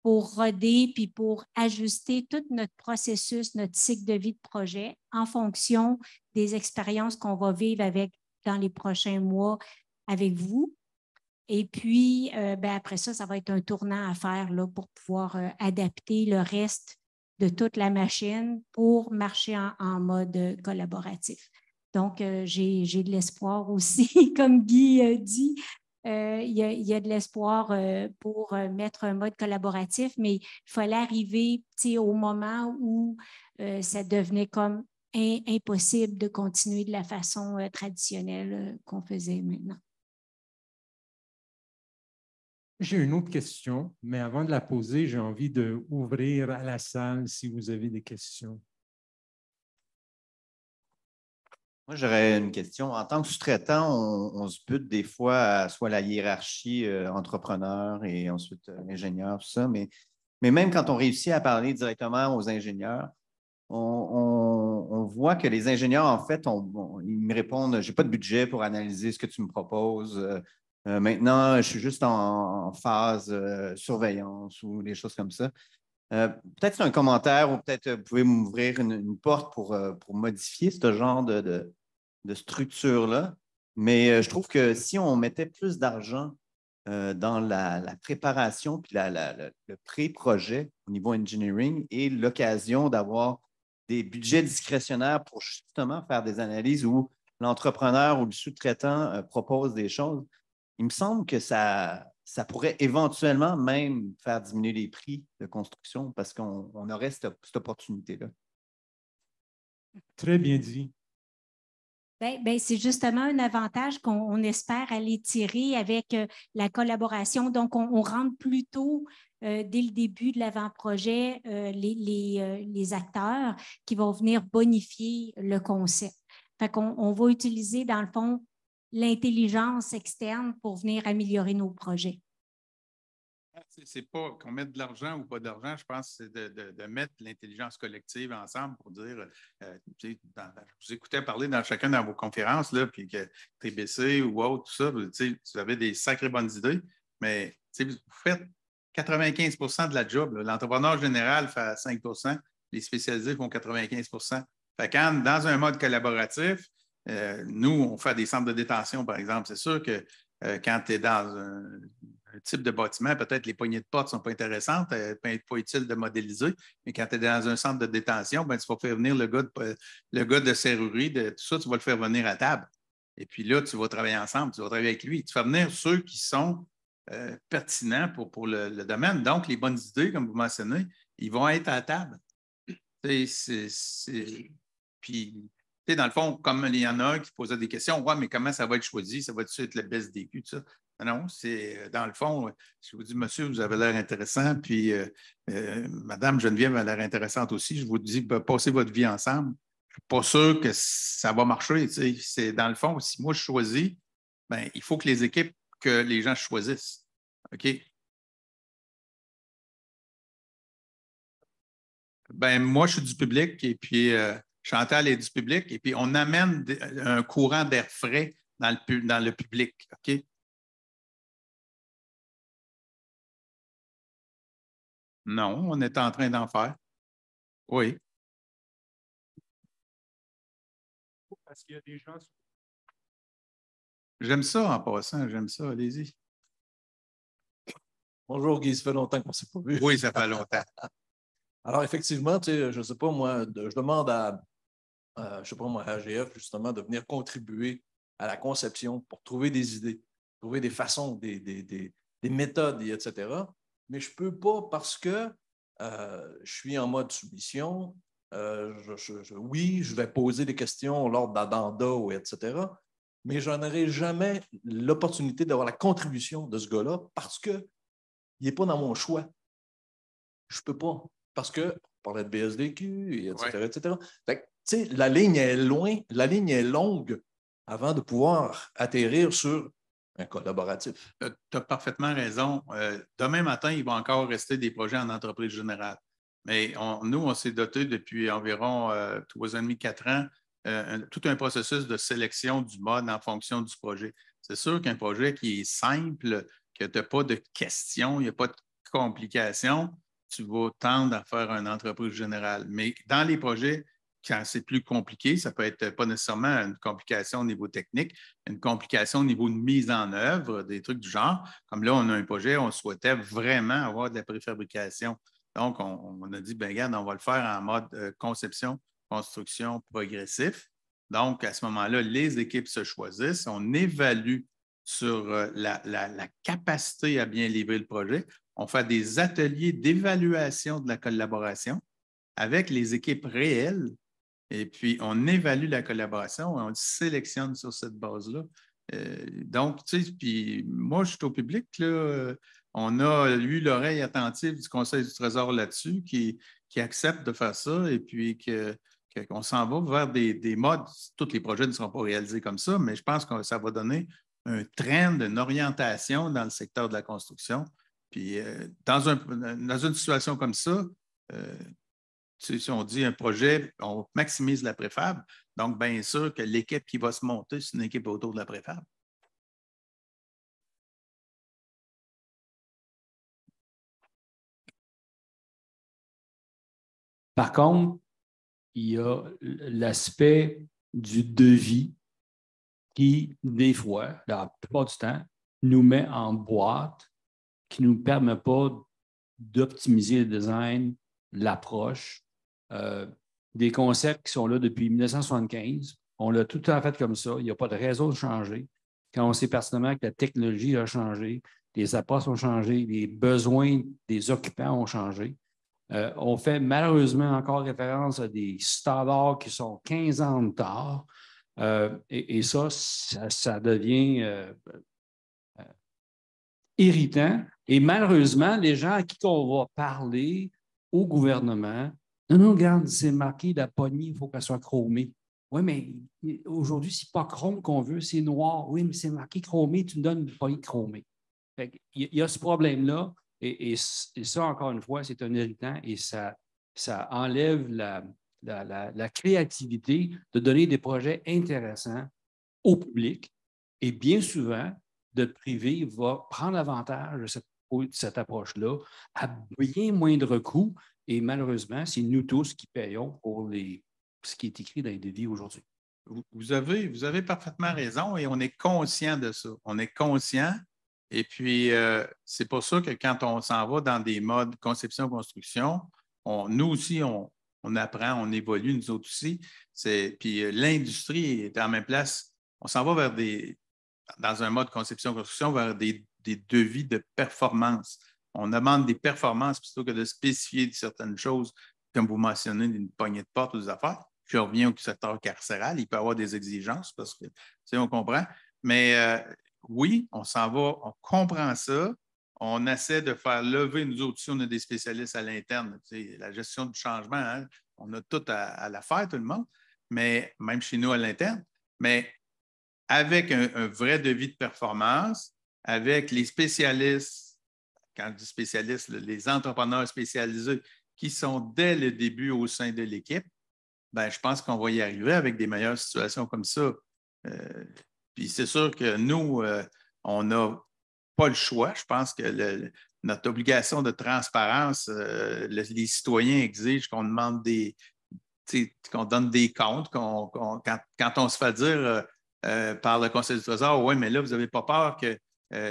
S3: pour roder puis pour ajuster tout notre processus, notre cycle de vie de projet en fonction des expériences qu'on va vivre dans les prochains mois avec vous. Et puis, après ça, ça va être un tournant à faire là, pour pouvoir adapter le reste de toute la machine pour marcher en mode collaboratif. Donc, j'ai de l'espoir aussi, comme Guy dit. Il y a de l'espoir pour mettre un mode collaboratif, mais il fallait arriver au moment où ça devenait comme impossible de continuer de la façon traditionnelle qu'on faisait maintenant.
S5: J'ai une autre question, mais avant de la poser, j'ai envie d'ouvrir à la salle si vous avez des questions.
S6: Moi, j'aurais une question. En tant que sous-traitant, on se bute des fois à soit la hiérarchie entrepreneur et ensuite ingénieur, tout ça, mais même quand on réussit à parler directement aux ingénieurs, on voit que les ingénieurs, en fait, ils me répondent « j'ai pas de budget pour analyser ce que tu me proposes. Maintenant, je suis juste en phase surveillance » ou des choses comme ça. Peut-être c'est un commentaire ou peut-être vous pouvez m'ouvrir une porte pour modifier ce genre de structure-là. Mais je trouve que si on mettait plus d'argent dans la préparation puis le pré-projet au niveau engineering et l'occasion d'avoir des budgets discrétionnaires pour justement faire des analyses où l'entrepreneur ou le sous-traitant propose des choses, il me semble que ça pourrait éventuellement même faire diminuer les prix de construction parce qu'on aurait cette opportunité-là.
S5: Très bien dit.
S3: Ben, c'est justement un avantage qu'on espère aller tirer avec la collaboration. Donc, on rentre plus tôt dès le début de l'avant-projet les acteurs qui vont venir bonifier le concept. Fait qu'on va utiliser, dans le fond, l'intelligence externe pour venir améliorer nos projets.
S2: C'est pas qu'on mette de l'argent ou pas d'argent, je pense que c'est de mettre l'intelligence collective ensemble pour dire, je vous écoutais parler dans chacun de vos conférences, là, puis que TBC ou autre, tout ça, vous avez des sacrées bonnes idées, mais vous faites 95 de la job. L'entrepreneur général fait 5 les spécialisés font 95 Fait quand, dans un mode collaboratif, nous, on fait des centres de détention, par exemple. C'est sûr que quand tu es dans un type de bâtiment, peut-être les poignées de porte ne sont pas intéressantes, pas utile de modéliser, mais quand tu es dans un centre de détention, ben, tu vas faire venir le gars de serrurerie, de tout ça, tu vas le faire venir à table. Et puis là, tu vas travailler ensemble, tu vas travailler avec lui. Tu fais venir ceux qui sont pertinents pour le domaine. Donc, les bonnes idées, comme vous mentionnez, ils vont être à table. Puis, dans le fond, comme il y en a qui posaient des questions, ouais, mais comment ça va être choisi? Ça va-tu être le BSDQ, tout ça? Non, c'est dans le fond, je vous dis, monsieur, vous avez l'air intéressant, puis madame Geneviève a l'air intéressante aussi. Je vous dis, passez votre vie ensemble. Je ne suis pas sûr que ça va marcher. C'est dans le fond, si moi je choisis, ben, il faut que les équipes, que les gens choisissent. OK? Ben, moi, je suis du public et puis Chantal est du public et puis on amène un courant d'air frais dans le public. OK? Non, on est en train d'en faire. Oui.
S5: Parce qu'il y a des gens.
S2: J'aime ça en passant, j'aime ça. Allez-y.
S7: Bonjour Guy, ça fait longtemps qu'on ne s'est pas vu.
S2: Oui, ça fait longtemps.
S7: Alors, effectivement, je ne sais pas, moi, je demande à AGF, justement, de venir contribuer à la conception pour trouver des idées, trouver des façons, des méthodes, etc. Mais je ne peux pas parce que je suis en mode soumission. Oui, je vais poser des questions lors d'ADANDA, etc. Mais je n'aurai jamais l'opportunité d'avoir la contribution de ce gars-là parce qu'il n'est pas dans mon choix. Je ne peux pas. Parce qu'on parlait de BSDQ, etc.
S2: Ouais.
S7: etc. Fait que, la ligne est loin, la ligne est longue avant de pouvoir atterrir sur un collaboratif.
S2: Tu as parfaitement raison. Demain matin, il va encore rester des projets en entreprise générale. Mais nous, on s'est doté depuis environ 3 ans et demi, 4 ans, tout un processus de sélection du mode en fonction du projet. C'est sûr qu'un projet qui est simple, que tu n'as pas de questions, il n'y a pas de complications, tu vas tendre à faire une entreprise générale. Mais dans les projets, quand c'est plus compliqué, ça peut être pas nécessairement une complication au niveau technique, une complication au niveau de mise en œuvre, des trucs du genre. Comme là, on a un projet, on souhaitait vraiment avoir de la préfabrication. Donc, on a dit, bien, regarde, on va le faire en mode conception, construction progressif. Donc, à ce moment-là, les équipes se choisissent, on évalue sur la capacité à bien livrer le projet. On fait des ateliers d'évaluation de la collaboration avec les équipes réelles. Et puis, on évalue la collaboration et on sélectionne sur cette base-là. Donc, tu sais, puis moi, je suis au public, là, on a eu l'oreille attentive du Conseil du Trésor là-dessus qui accepte de faire ça et puis qu'on s'en va vers des modes. Tous les projets ne seront pas réalisés comme ça, mais je pense que ça va donner un trend, une orientation dans le secteur de la construction. Puis, dans une situation comme ça, si on dit un projet, on maximise la préfab. Donc, bien sûr que l'équipe qui va se monter, c'est une équipe autour de la préfab.
S8: Par contre, il y a l'aspect du devis qui, des fois, la plupart du temps, nous met en boîte, qui ne nous permet pas d'optimiser le design, l'approche. Des concepts qui sont là depuis 1975. On l'a tout à fait comme ça. Il n'y a pas de raison de changer. Quand on sait pertinemment que la technologie a changé, les approches ont changé, les besoins des occupants ont changé. On fait malheureusement encore référence à des standards qui sont 15 ans de retard. Et ça devient irritant. Et malheureusement, les gens à qui on va parler au gouvernement, non, regarde, c'est marqué la poignée, il faut qu'elle soit chromée. Oui, mais aujourd'hui, ce n'est pas chrome qu'on veut, c'est noir. Oui, mais c'est marqué chromé, tu me donnes une poignée chromée. Il y a ce problème-là, et ça, encore une fois, c'est un irritant et ça enlève la créativité de donner des projets intéressants au public. Et bien souvent, notre privé va prendre avantage de cette approche-là à bien moindre coût. Et malheureusement, c'est nous tous qui payons pour ce qui est écrit dans les devis aujourd'hui.
S2: Vous avez parfaitement raison et on est conscient de ça. On est conscient. Et puis, c'est pour ça que quand on s'en va dans des modes conception-construction, nous aussi, on apprend, on évolue, nous autres aussi. Puis l'industrie est en même place. On s'en va dans un mode conception-construction, vers des devis de performance. On demande des performances plutôt que de spécifier certaines choses, comme vous mentionnez, une poignée de porte ou des affaires. Je reviens au secteur carcéral, il peut y avoir des exigences parce que, on comprend. Mais oui, on s'en va, on comprend ça. On essaie de faire lever, nous autres aussi, on a des spécialistes à l'interne. La gestion du changement, hein, on a tout à la faire, tout le monde, mais même chez nous à l'interne. Mais avec un vrai devis de performance, avec les spécialistes, quand je dis spécialistes, les entrepreneurs spécialisés qui sont dès le début au sein de l'équipe, ben, je pense qu'on va y arriver avec des meilleures situations comme ça. Puis c'est sûr que nous, on n'a pas le choix. Je pense que notre obligation de transparence, les citoyens exigent qu'on demande qu'on donne des comptes, quand on se fait dire par le Conseil du Trésor, oui, mais là, vous n'avez pas peur que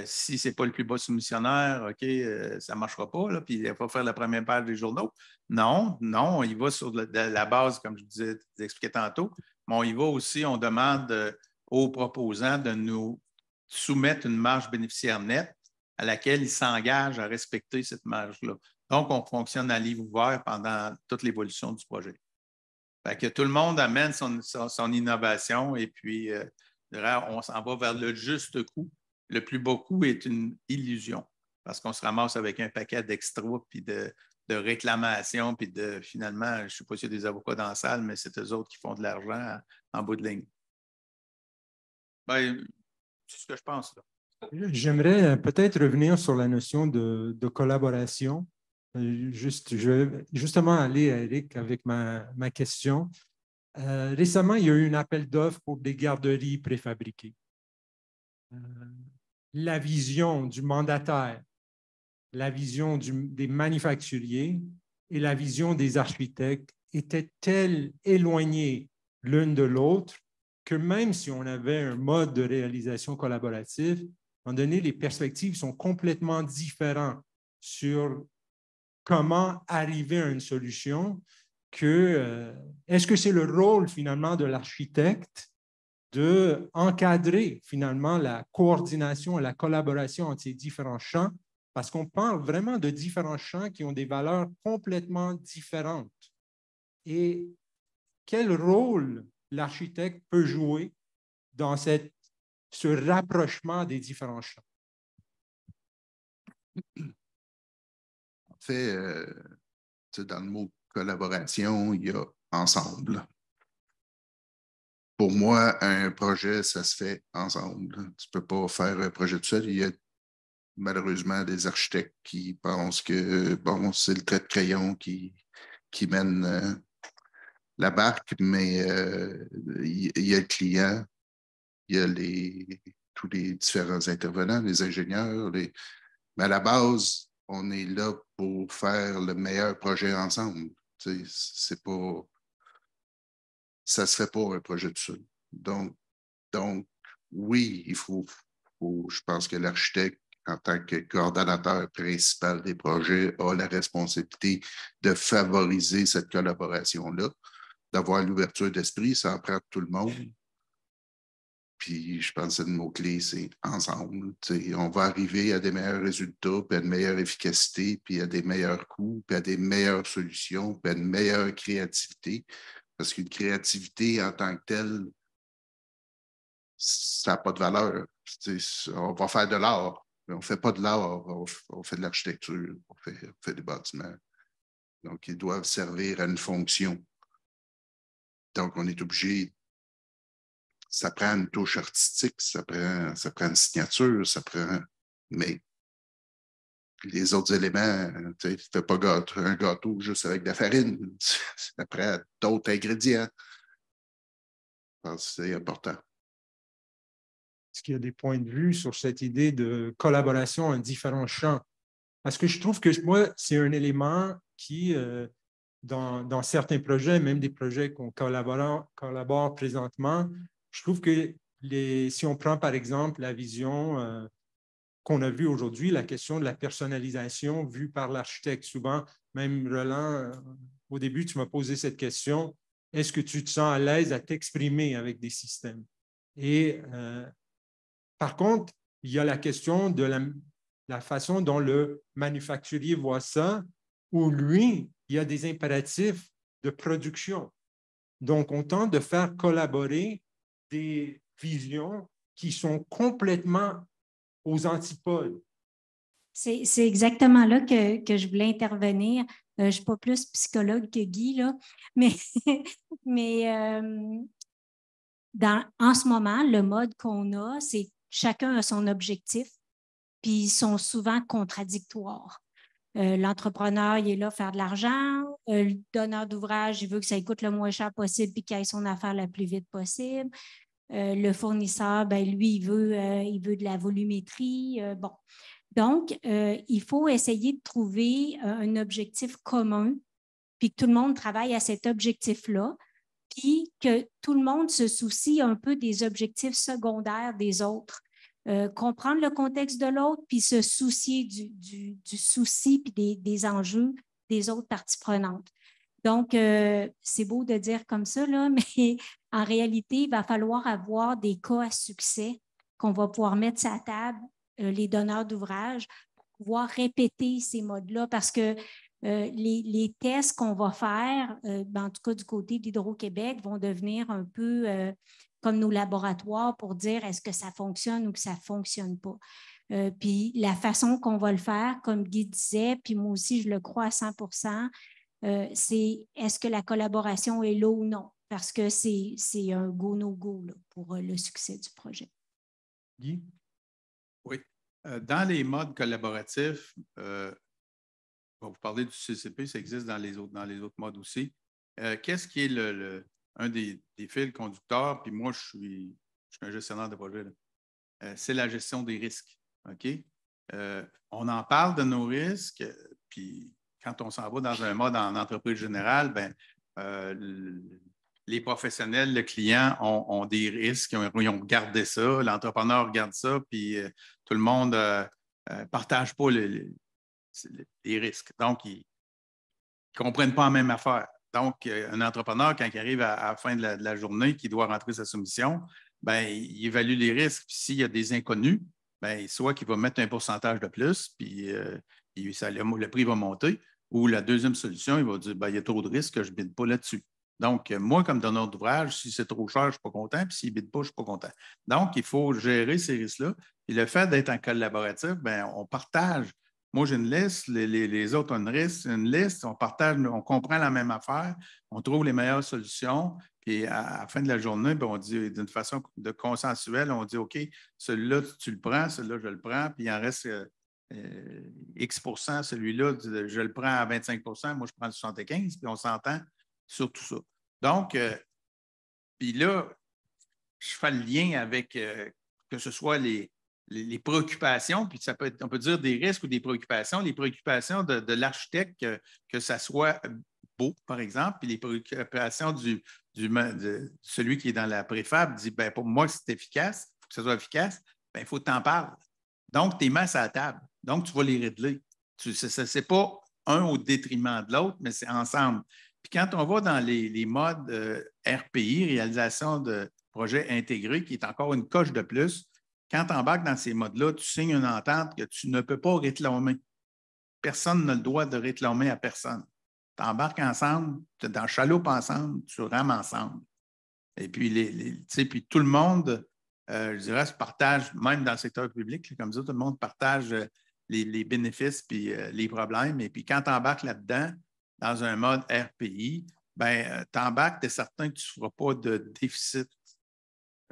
S2: si ce n'est pas le plus bas soumissionnaire, OK, ça ne marchera pas, là, puis il va faire la première page des journaux. Non, il va sur la base, comme je vous expliquais tantôt, mais on y va aussi, on demande aux proposants de nous soumettre une marge bénéficiaire nette à laquelle ils s'engagent à respecter cette marge-là. Donc, on fonctionne à livre ouvert pendant toute l'évolution du projet. Fait que tout le monde amène son innovation et puis on s'en va vers le juste coût. Le plus beau coût est une illusion parce qu'on se ramasse avec un paquet d'extras puis de réclamations puis finalement, je ne sais pas s'il y a des avocats dans la salle, mais c'est eux autres qui font de l'argent en bout de ligne. Ben, c'est ce que je pense, là.
S5: J'aimerais peut-être revenir sur la notion de collaboration. Je vais justement aller à Eric avec ma question. Récemment, il y a eu un appel d'offres pour des garderies préfabriquées. La vision du mandataire, la vision des manufacturiers et la vision des architectes étaient-elles éloignées l'une de l'autre que même si on avait un mode de réalisation collaboratif, à un moment donné, les perspectives sont complètement différentes sur comment arriver à une solution. Est-ce que c'est le rôle finalement de l'architecte d'encadrer finalement la coordination et la collaboration entre ces différents champs? Parce qu'on parle vraiment de différents champs qui ont des valeurs complètement différentes. Et quel rôle l'architecte peut jouer dans ce rapprochement des différents champs?
S4: En fait, dans le mot collaboration, il y a ensemble. Pour moi, un projet, ça se fait ensemble. Tu ne peux pas faire un projet tout seul. Il y a malheureusement des architectes qui pensent que bon, c'est le trait de crayon qui mène la barque, mais il y a le client, il y a tous les différents intervenants, les ingénieurs, mais à la base, on est là pour faire le meilleur projet ensemble. C'est pas... Ça ne se fait pas un projet tout seul. Donc oui, je pense que l'architecte, en tant que coordonnateur principal des projets, a la responsabilité de favoriser cette collaboration-là, d'avoir l'ouverture d'esprit, ça en prend tout le monde. Puis je pense que le mot-clé, c'est ensemble. On va arriver à des meilleurs résultats, puis à une meilleure efficacité, puis à des meilleurs coûts, puis à des meilleures solutions, puis à une meilleure créativité. Parce qu'une créativité en tant que telle, ça n'a pas de valeur. On va faire de l'art, mais on ne fait pas de l'art, on fait de l'architecture, on fait des bâtiments. Donc, ils doivent servir à une fonction. Donc, on est obligé ça prend une touche artistique, ça prend une signature, mais les autres éléments, tu ne fais pas un gâteau juste avec de la farine. Ça prend d'autres ingrédients. Je pense que c'est important.
S5: Est-ce qu'il y a des points de vue sur cette idée de collaboration en différents champs? Parce que je trouve que moi, c'est un élément qui, dans certains projets, même des projets qu'on collabore présentement, je trouve que si on prend par exemple la vision qu'on a vue aujourd'hui, la question de la personnalisation vue par l'architecte. Souvent, même Roland, au début, tu m'as posé cette question, est-ce que tu te sens à l'aise à t'exprimer avec des systèmes? Et par contre, il y a la question de la façon dont le manufacturier voit ça, où lui, il y a des impératifs de production. Donc, on tente de faire collaborer des visions qui sont complètement aux antipodes.
S3: C'est exactement là que je voulais intervenir. Je ne suis pas plus psychologue que Guy, là, mais en ce moment, le mode qu'on a, c'est chacun a son objectif, puis ils sont souvent contradictoires. L'entrepreneur, il est là pour faire de l'argent. Le donneur d'ouvrage, il veut que ça coûte le moins cher possible puis qu'il ait son affaire la plus vite possible. Le fournisseur, ben, lui, il veut de la volumétrie. Bon. Donc, il faut essayer de trouver un objectif commun, puis que tout le monde travaille à cet objectif-là, puis que tout le monde se soucie un peu des objectifs secondaires des autres. Comprendre le contexte de l'autre, puis se soucier du souci puis des enjeux des autres parties prenantes. Donc, c'est beau de dire comme ça, là, mais en réalité, il va falloir avoir des cas à succès qu'on va pouvoir mettre sur la table, les donneurs d'ouvrage, pour pouvoir répéter ces modes-là, parce que les tests qu'on va faire, en tout cas du côté d'Hydro-Québec, vont devenir un peu comme nos laboratoires pour dire est-ce que ça fonctionne ou que ça ne fonctionne pas. Puis la façon qu'on va le faire, comme Guy disait, puis moi aussi je le crois à 100%, c'est est-ce que la collaboration est là ou non? Parce que c'est un go-no-go pour le succès du projet.
S5: Guy?
S2: Oui. Dans les modes collaboratifs, vous parlez du CCP, ça existe dans les autres modes aussi. Qu'est-ce qui est un des fils conducteurs? Puis moi, je suis un gestionnaire de projet. C'est la gestion des risques. OK? On en parle de nos risques, puis quand on s'en va dans un mode en entreprise générale, ben, les professionnels, le client ont des risques, ils ont gardé ça, l'entrepreneur regarde ça, puis tout le monde ne partage pas les risques. Donc, ils ne comprennent pas la même affaire. Donc, un entrepreneur, quand il arrive à la fin de la journée, qui doit rentrer sa soumission, ben, il évalue les risques. Puis s'il y a des inconnus, ben, soit qu'il va mettre un pourcentage de plus, puis le prix va monter, ou la deuxième solution, il va dire ben, il y a trop de risques, je ne bide pas là-dessus. Donc, moi, comme donneur d'ouvrage, si c'est trop cher, je ne suis pas content, puis s'il ne bide pas, je ne suis pas content. Donc, il faut gérer ces risques-là. Et le fait d'être en collaboratif, ben, on partage. Moi, j'ai une liste, les autres ont une liste, on partage, on comprend la même affaire, on trouve les meilleures solutions, puis à la fin de la journée, ben, on dit d'une façon consensuelle, on dit OK, celui-là, tu le prends, celui-là, je le prends, puis il en reste X %, celui-là, je le prends à 25 %, moi, je prends le 75 %, puis on s'entend sur tout ça. Donc, puis là, je fais le lien avec que ce soit les préoccupations, puis ça peut être, on peut dire des risques ou des préoccupations. Les préoccupations de l'architecte, que ça soit beau, par exemple, puis les préoccupations de celui qui est dans la préfab dit ben, pour moi, c'est efficace, il faut que ça soit efficace, ben, il faut que tu en parles. Donc, tu es mis à la table. Donc, tu vas les régler. Ce n'est pas un au détriment de l'autre, mais c'est ensemble. Puis quand on va dans les modes RPI, réalisation de projets intégrés, qui est encore une coche de plus, quand tu embarques dans ces modes-là, tu signes une entente que tu ne peux pas réclamer. Personne n'a le droit de réclamer à personne. Tu embarques ensemble, tu es dans le chaloupe ensemble, tu rames ensemble. Et puis, puis tout le monde, je dirais, se partage, même dans le secteur public, comme ça, tout le monde partage les bénéfices puis les problèmes. Et puis quand tu embarques là-dedans, dans un mode RPI, ben, tu embarques, tu es certain que tu ne feras pas de déficit.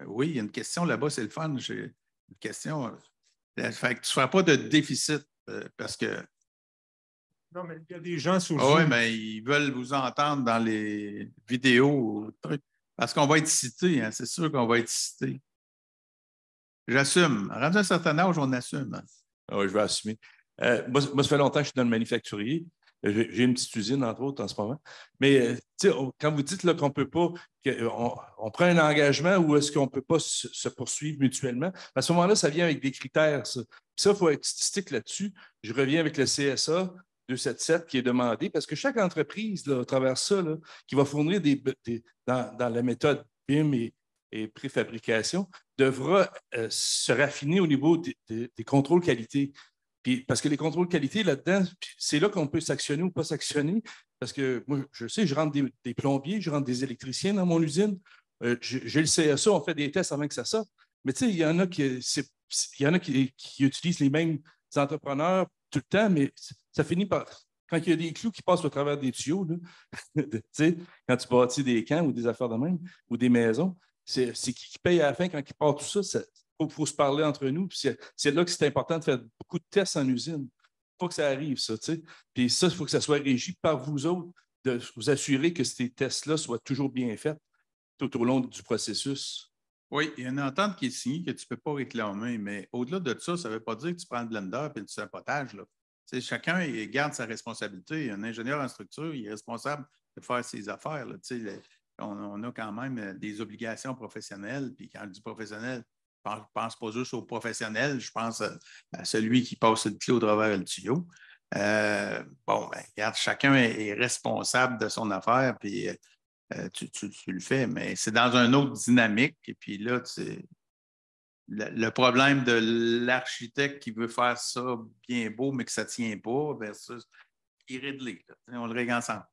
S2: Oui, il y a une question là-bas, c'est le fun. J'ai une question. Fait que tu ne feras pas de déficit parce que.
S5: Non, mais il y a des gens sur
S2: Oui,
S5: Zoom.
S2: mais ils veulent vous entendre dans les vidéos ou trucs. Parce qu'on va être cité, hein, c'est sûr qu'on va être cité. J'assume. Rendu à un certain âge, on assume. Hein.
S7: Ah oui, je vais assumer. Moi, ça fait longtemps que je suis dans le manufacturier. J'ai une petite usine, entre autres, en ce moment. Mais quand vous dites qu'on ne peut pas, on prend un engagement ou est-ce qu'on ne peut pas se poursuivre mutuellement, à ce moment-là, ça vient avec des critères. Ça, puis ça, il faut être stick là-dessus. Je reviens avec le CSA 277 qui est demandé parce que chaque entreprise, là, à travers ça, là, qui va fournir dans la méthode BIM et préfabrication, devra se raffiner au niveau des contrôles qualité. Puis, parce que les contrôles qualité, là-dedans, c'est là qu'on peut s'actionner ou pas s'actionner. Parce que moi, je sais, je rentre des plombiers, je rentre des électriciens dans mon usine. J'ai le CSA, on fait des tests avant que ça sorte. Mais tu sais, il y en a qui utilisent les mêmes entrepreneurs tout le temps, mais ça finit par. Quand il y a des clous qui passent au travers des tuyaux, là, quand tu bâtis des camps ou des affaires de même, ou des maisons, c'est qui paye à la fin quand il part tout ça. Il faut se parler entre nous. C'est là que c'est important de faire beaucoup de tests en usine. Il ne faut pas que ça arrive, ça. T'sais. Puis ça, il faut que ça soit régi par vous autres, de vous assurer que ces tests-là soient toujours bien faits tout au long du processus.
S2: Oui, il y a une entente qui est signée que tu ne peux pas réclamer, mais au-delà de ça, ça ne veut pas dire que tu prends le blender et tu fais un potage. Là. Chacun garde sa responsabilité. Un ingénieur en structure, il est responsable de faire ses affaires. Là. On a quand même des obligations professionnelles, puis quand je dis professionnel, je ne pense pas juste aux professionnels, je pense à celui qui passe le clé au travers le tuyau. Regarde, chacun est responsable de son affaire, puis tu le fais, mais c'est dans une autre dynamique. Et puis là, le problème de l'architecte qui veut faire ça bien beau, mais que ça ne tient pas, versus il réglé. On le règle ensemble.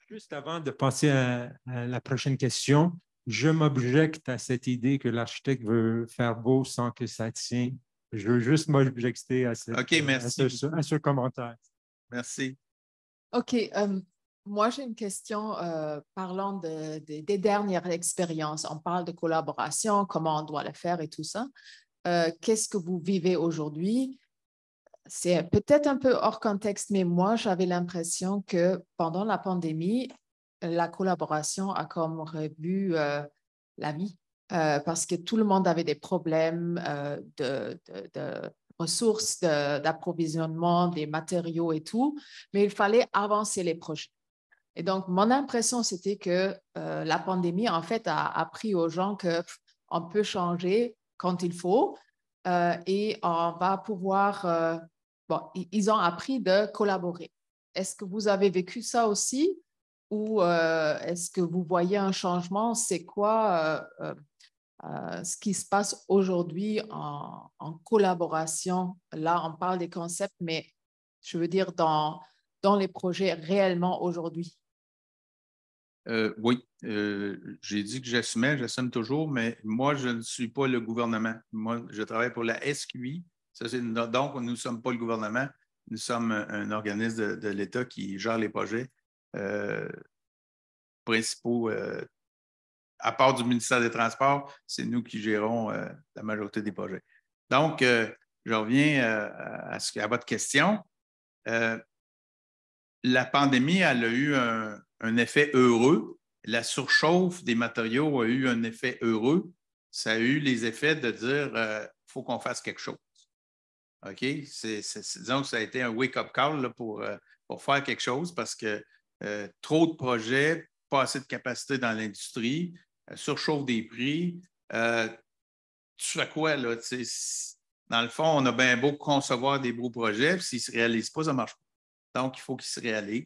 S5: Juste avant de passer à la prochaine question, je m'objecte à cette idée que l'architecte veut faire beau sans que ça tienne. Je veux juste m'objecter à ce commentaire.
S2: Merci.
S9: OK. Moi, j'ai une question parlant des dernières expériences. On parle de collaboration, comment on doit le faire et tout ça. Qu'est-ce que vous vivez aujourd'hui? C'est peut-être un peu hors contexte, mais moi, j'avais l'impression que pendant la pandémie, la collaboration a comme revu la vie parce que tout le monde avait des problèmes de ressources, d'approvisionnement, des matériaux et tout, mais il fallait avancer les projets. Et donc, mon impression, c'était que la pandémie, en fait, a appris aux gens qu'on peut changer quand il faut et on va pouvoir... ils ont appris de collaborer. Est-ce que vous avez vécu ça aussi ou est-ce que vous voyez un changement? C'est quoi ce qui se passe aujourd'hui en collaboration? Là, on parle des concepts, mais je veux dire dans les projets réellement aujourd'hui.
S2: Oui, j'ai dit que j'assume toujours, mais moi, je ne suis pas le gouvernement. Moi, je travaille pour la SQI. Donc, nous ne sommes pas le gouvernement. Nous sommes un organisme de l'État qui gère les projets principaux. À part du ministère des Transports, c'est nous qui gérons la majorité des projets. Donc, je reviens à votre question. La pandémie, elle a eu un effet heureux. La surchauffe des matériaux a eu un effet heureux. Ça a eu les effets de dire faut qu'on fasse quelque chose. OK? Disons que ça a été un wake-up call là, pour faire quelque chose parce que trop de projets, pas assez de capacité dans l'industrie, surchauffe des prix. Tu fais quoi, là? Dans le fond, on a bien beau concevoir des beaux projets, puis s'ils ne se réalisent pas, ça ne marche pas. Donc, il faut qu'ils se réalisent.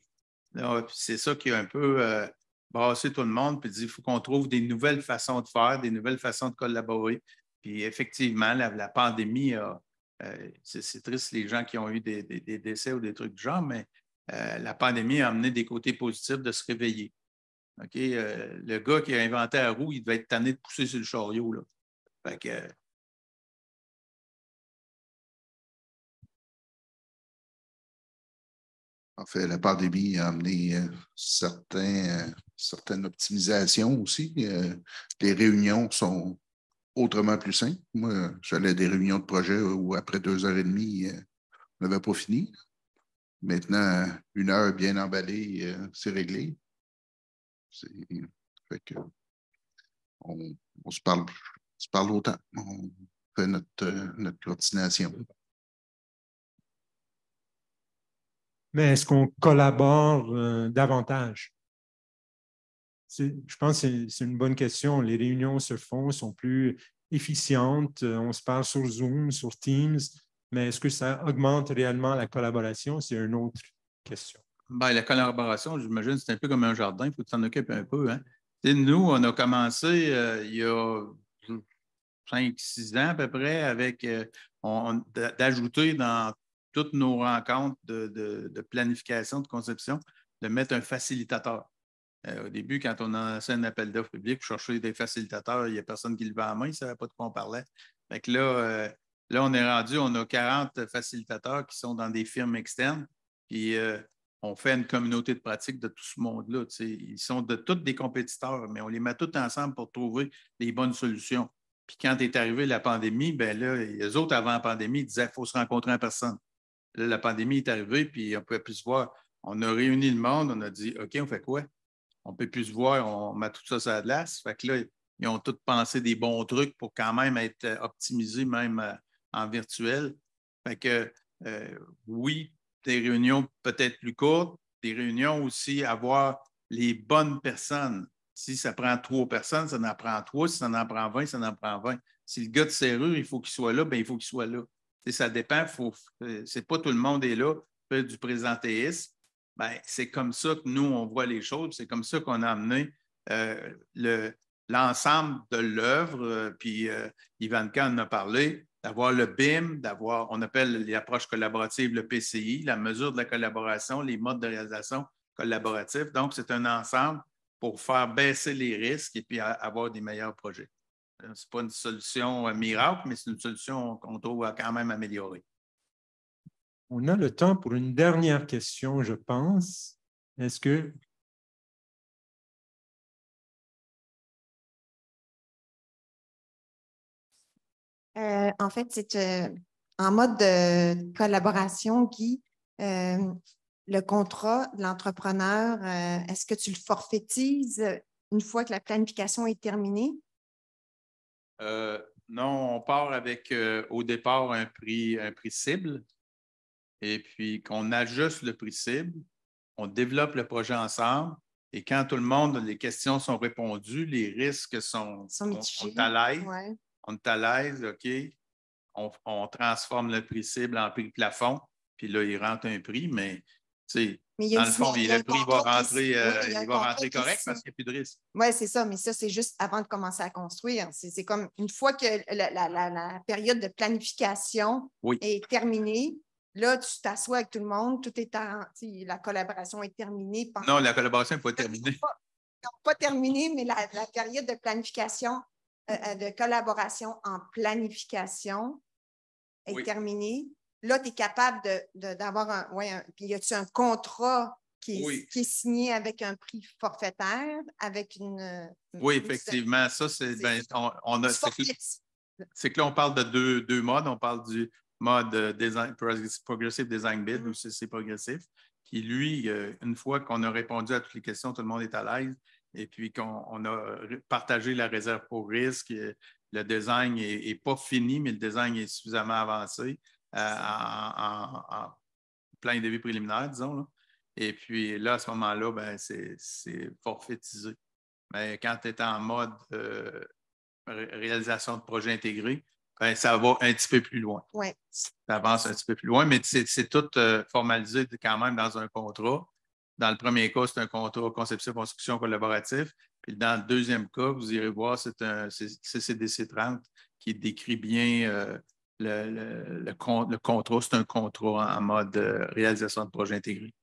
S2: C'est ça qui a un peu brassé tout le monde, puis dit il faut qu'on trouve des nouvelles façons de faire, des nouvelles façons de collaborer. Puis effectivement, la pandémie c'est triste les gens qui ont eu des décès ou des trucs du genre, mais la pandémie a amené des côtés positifs de se réveiller. Okay? Le gars qui a inventé la roue, il devait être tanné de pousser sur le chariot. Là. Fait que,
S4: En fait, la pandémie a amené certaines optimisations aussi. Les réunions sont autrement plus simples. Moi, j'allais à des réunions de projet où après 2 heures et demie, on n'avait pas fini. Maintenant, 1 heure bien emballée, c'est réglé. Fait que on se parle autant. On fait notre coordination.
S5: Mais est-ce qu'on collabore davantage? Je pense que c'est une bonne question. Les réunions se font, sont plus efficientes. On se parle sur Zoom, sur Teams, mais est-ce que ça augmente réellement la collaboration? C'est une autre question.
S2: Ben, la collaboration, j'imagine, c'est un peu comme un jardin, il faut que tu t'en occupes un peu. Hein? Nous, on a commencé il y a 5-6 ans à peu près avec d'ajouter dans toutes nos rencontres de planification, de conception, de mettre un facilitateur. Au début, quand on a lancé un appel d'offres public pour chercher des facilitateurs, il n'y a personne qui levait la main, il ne savait pas de quoi on parlait. Fait que là, on est rendu, on a 40 facilitateurs qui sont dans des firmes externes, puis on fait une communauté de pratique de tout ce monde-là. Ils sont de tous des compétiteurs, mais on les met tous ensemble pour trouver les bonnes solutions. Puis quand est arrivée la pandémie, ben là, les autres, avant la pandémie, ils disaient qu'il faut se rencontrer en personne. Là, la pandémie est arrivée, puis on ne pouvait plus se voir. On a réuni le monde, on a dit OK, on fait quoi? On ne peut plus se voir, on met tout ça sur la glace. Fait que là, ils ont tous pensé des bons trucs pour quand même être optimisés, même en virtuel. Fait que oui, des réunions peut-être plus courtes, des réunions aussi, avoir les bonnes personnes. Si ça prend 3 personnes, ça en prend 3. Si ça en prend 20, ça en prend 20. Si le gars de serrure, il faut qu'il soit là, bien, il faut qu'il soit là. Ça dépend. C'est pas tout le monde est là. Faire du présentéisme. Ben, c'est comme ça que nous, on voit les choses. C'est comme ça qu'on a amené l'ensemble de l'œuvre. Puis Ivanka en a parlé, d'avoir le BIM, on appelle les approches collaboratives le PCI, la mesure de la collaboration, les modes de réalisation collaboratifs. Donc, c'est un ensemble pour faire baisser les risques et puis avoir des meilleurs projets. Ce n'est pas une solution miracle, mais c'est une solution qu'on trouve quand même améliorée.
S5: On a le temps pour une dernière question, je pense. Est-ce que...
S10: En fait, c'est en mode de collaboration, Guy. Le contrat de l'entrepreneur, est-ce que tu le forfaitises une fois que la planification est terminée?
S2: Non, on part avec au départ un prix cible. Et puis qu'on ajuste le prix cible, on développe le projet ensemble et quand tout le monde, les questions sont répondues, les risques sont on est à l'aise, OK, on transforme le prix cible en prix plafond, puis là, il rentre un prix, mais dans le fond, le prix va rentrer correct parce qu'il n'y a plus de risque.
S10: Oui, c'est ça, mais ça, c'est juste avant de commencer à construire. C'est comme une fois que la période de planification est terminée, là, tu t'assois avec tout le monde, la collaboration est terminée.
S2: Non, la collaboration n'est pas terminée.
S10: Pas terminée, mais la période de planification, de collaboration en planification est terminée. Là, tu es capable d'avoir puis y a-tu un contrat qui est signé avec un prix forfaitaire, avec une...
S2: Oui, effectivement. Ça, c'est que là, on parle de deux modes. On parle du mode Progressive Design Bid, ou c'est progressif, qui, lui, une fois qu'on a répondu à toutes les questions, tout le monde est à l'aise, et puis qu'on a partagé la réserve pour risque, le design n'est pas fini, mais le design est suffisamment avancé en plein début préliminaire, disons. Là. Et puis là, à ce moment-là, ben, c'est forfaitisé. Mais quand tu es en mode réalisation de projet intégré, ben, ça va un petit peu plus loin.
S10: Oui.
S2: Ça avance un petit peu plus loin, mais c'est tout formalisé quand même dans un contrat. Dans le premier cas, c'est un contrat conception-construction collaboratif. Puis dans le deuxième cas, vous irez voir, c'est CDC 30 qui décrit bien le contrat. C'est un contrat en mode réalisation de projet intégré.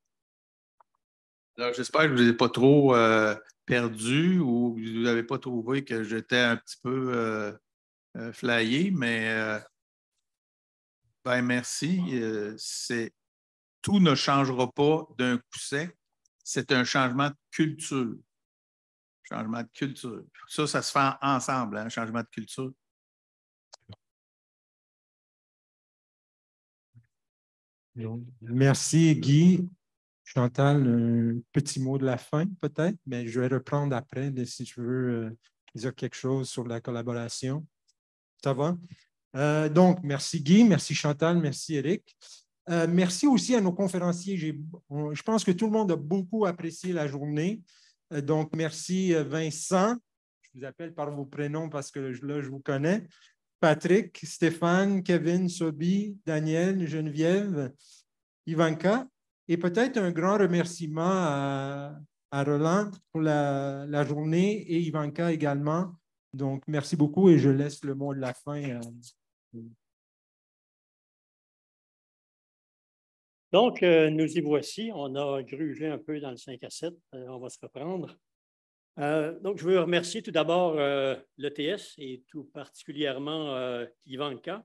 S2: Alors, j'espère que je ne vous ai pas trop perdu ou que vous n'avez pas trouvé que j'étais un petit peu flyé, mais ben merci. tout ne changera pas d'un coup sec. C'est un changement de culture. Changement de culture. Ça se fait ensemble, un changement de culture.
S5: Merci, Guy. Chantal, un petit mot de la fin, peut-être, mais je vais reprendre après si tu veux dire quelque chose sur la collaboration. Ça va? Donc, merci Guy, merci Chantal, merci Éric. Merci aussi à nos conférenciers. Je pense que tout le monde a beaucoup apprécié la journée. Donc, merci Vincent. Je vous appelle par vos prénoms parce que là, je vous connais. Patrick, Stéphane, Kevin, Sobi, Daniel, Geneviève, Ivanka. Et peut-être un grand remerciement à Roland pour la journée et Ivanka également. Donc, merci beaucoup et je laisse le mot de la fin.
S1: Donc, nous y voici. On a grugé un peu dans le 5 à 7. On va se reprendre. Donc, je veux remercier tout d'abord l'ETS et tout particulièrement Ivanka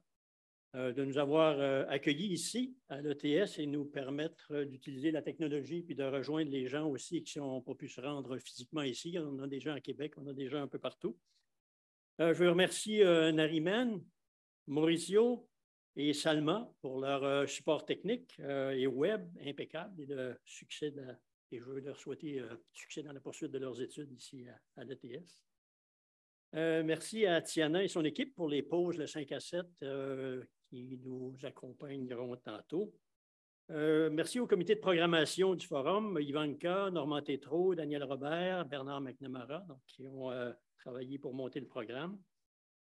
S1: de nous avoir accueillis ici à l'ETS et nous permettre d'utiliser la technologie puis de rejoindre les gens aussi qui n'ont pas pu se rendre physiquement ici. On a des gens à Québec, on a des gens un peu partout. Je veux remercier Nariman, Mauricio et Salma pour leur support technique et web impeccable et le succès et je veux leur souhaiter succès dans la poursuite de leurs études ici à l'ETS. Merci à Tiana et son équipe pour les pauses le 5 à 7 qui nous accompagneront tantôt. Merci au comité de programmation du forum, Ivanka, Normand Tétrault, Daniel Robert, Bernard McNamara, donc, qui ont travaillé pour monter le programme.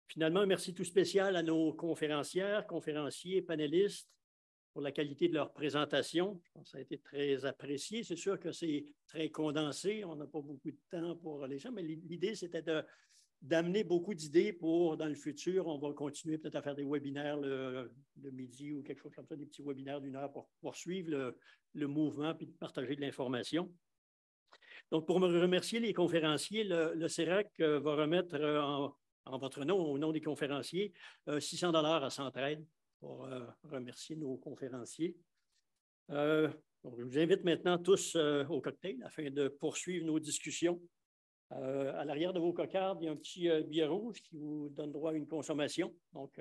S1: Finalement, un merci tout spécial à nos conférencières, conférenciers, panélistes pour la qualité de leur présentation. Je pense que ça a été très apprécié. C'est sûr que c'est très condensé. On n'a pas beaucoup de temps pour les gens, mais l'idée, c'était d'amener beaucoup d'idées pour, dans le futur, on va continuer peut-être à faire des webinaires le midi ou quelque chose comme ça, des petits webinaires d'1 heure pour poursuivre le mouvement puis de partager de l'information. Donc, pour me remercier les conférenciers, le CERAC va remettre en votre nom, au nom des conférenciers, 600 $ à Centraide pour remercier nos conférenciers. Donc, je vous invite maintenant tous au cocktail afin de poursuivre nos discussions. À l'arrière de vos cocardes, il y a un petit billet rouge qui vous donne droit à une consommation. Donc,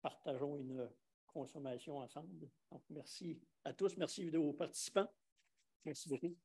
S1: partageons une consommation ensemble. Donc, merci à tous. Merci aux participants. Merci beaucoup.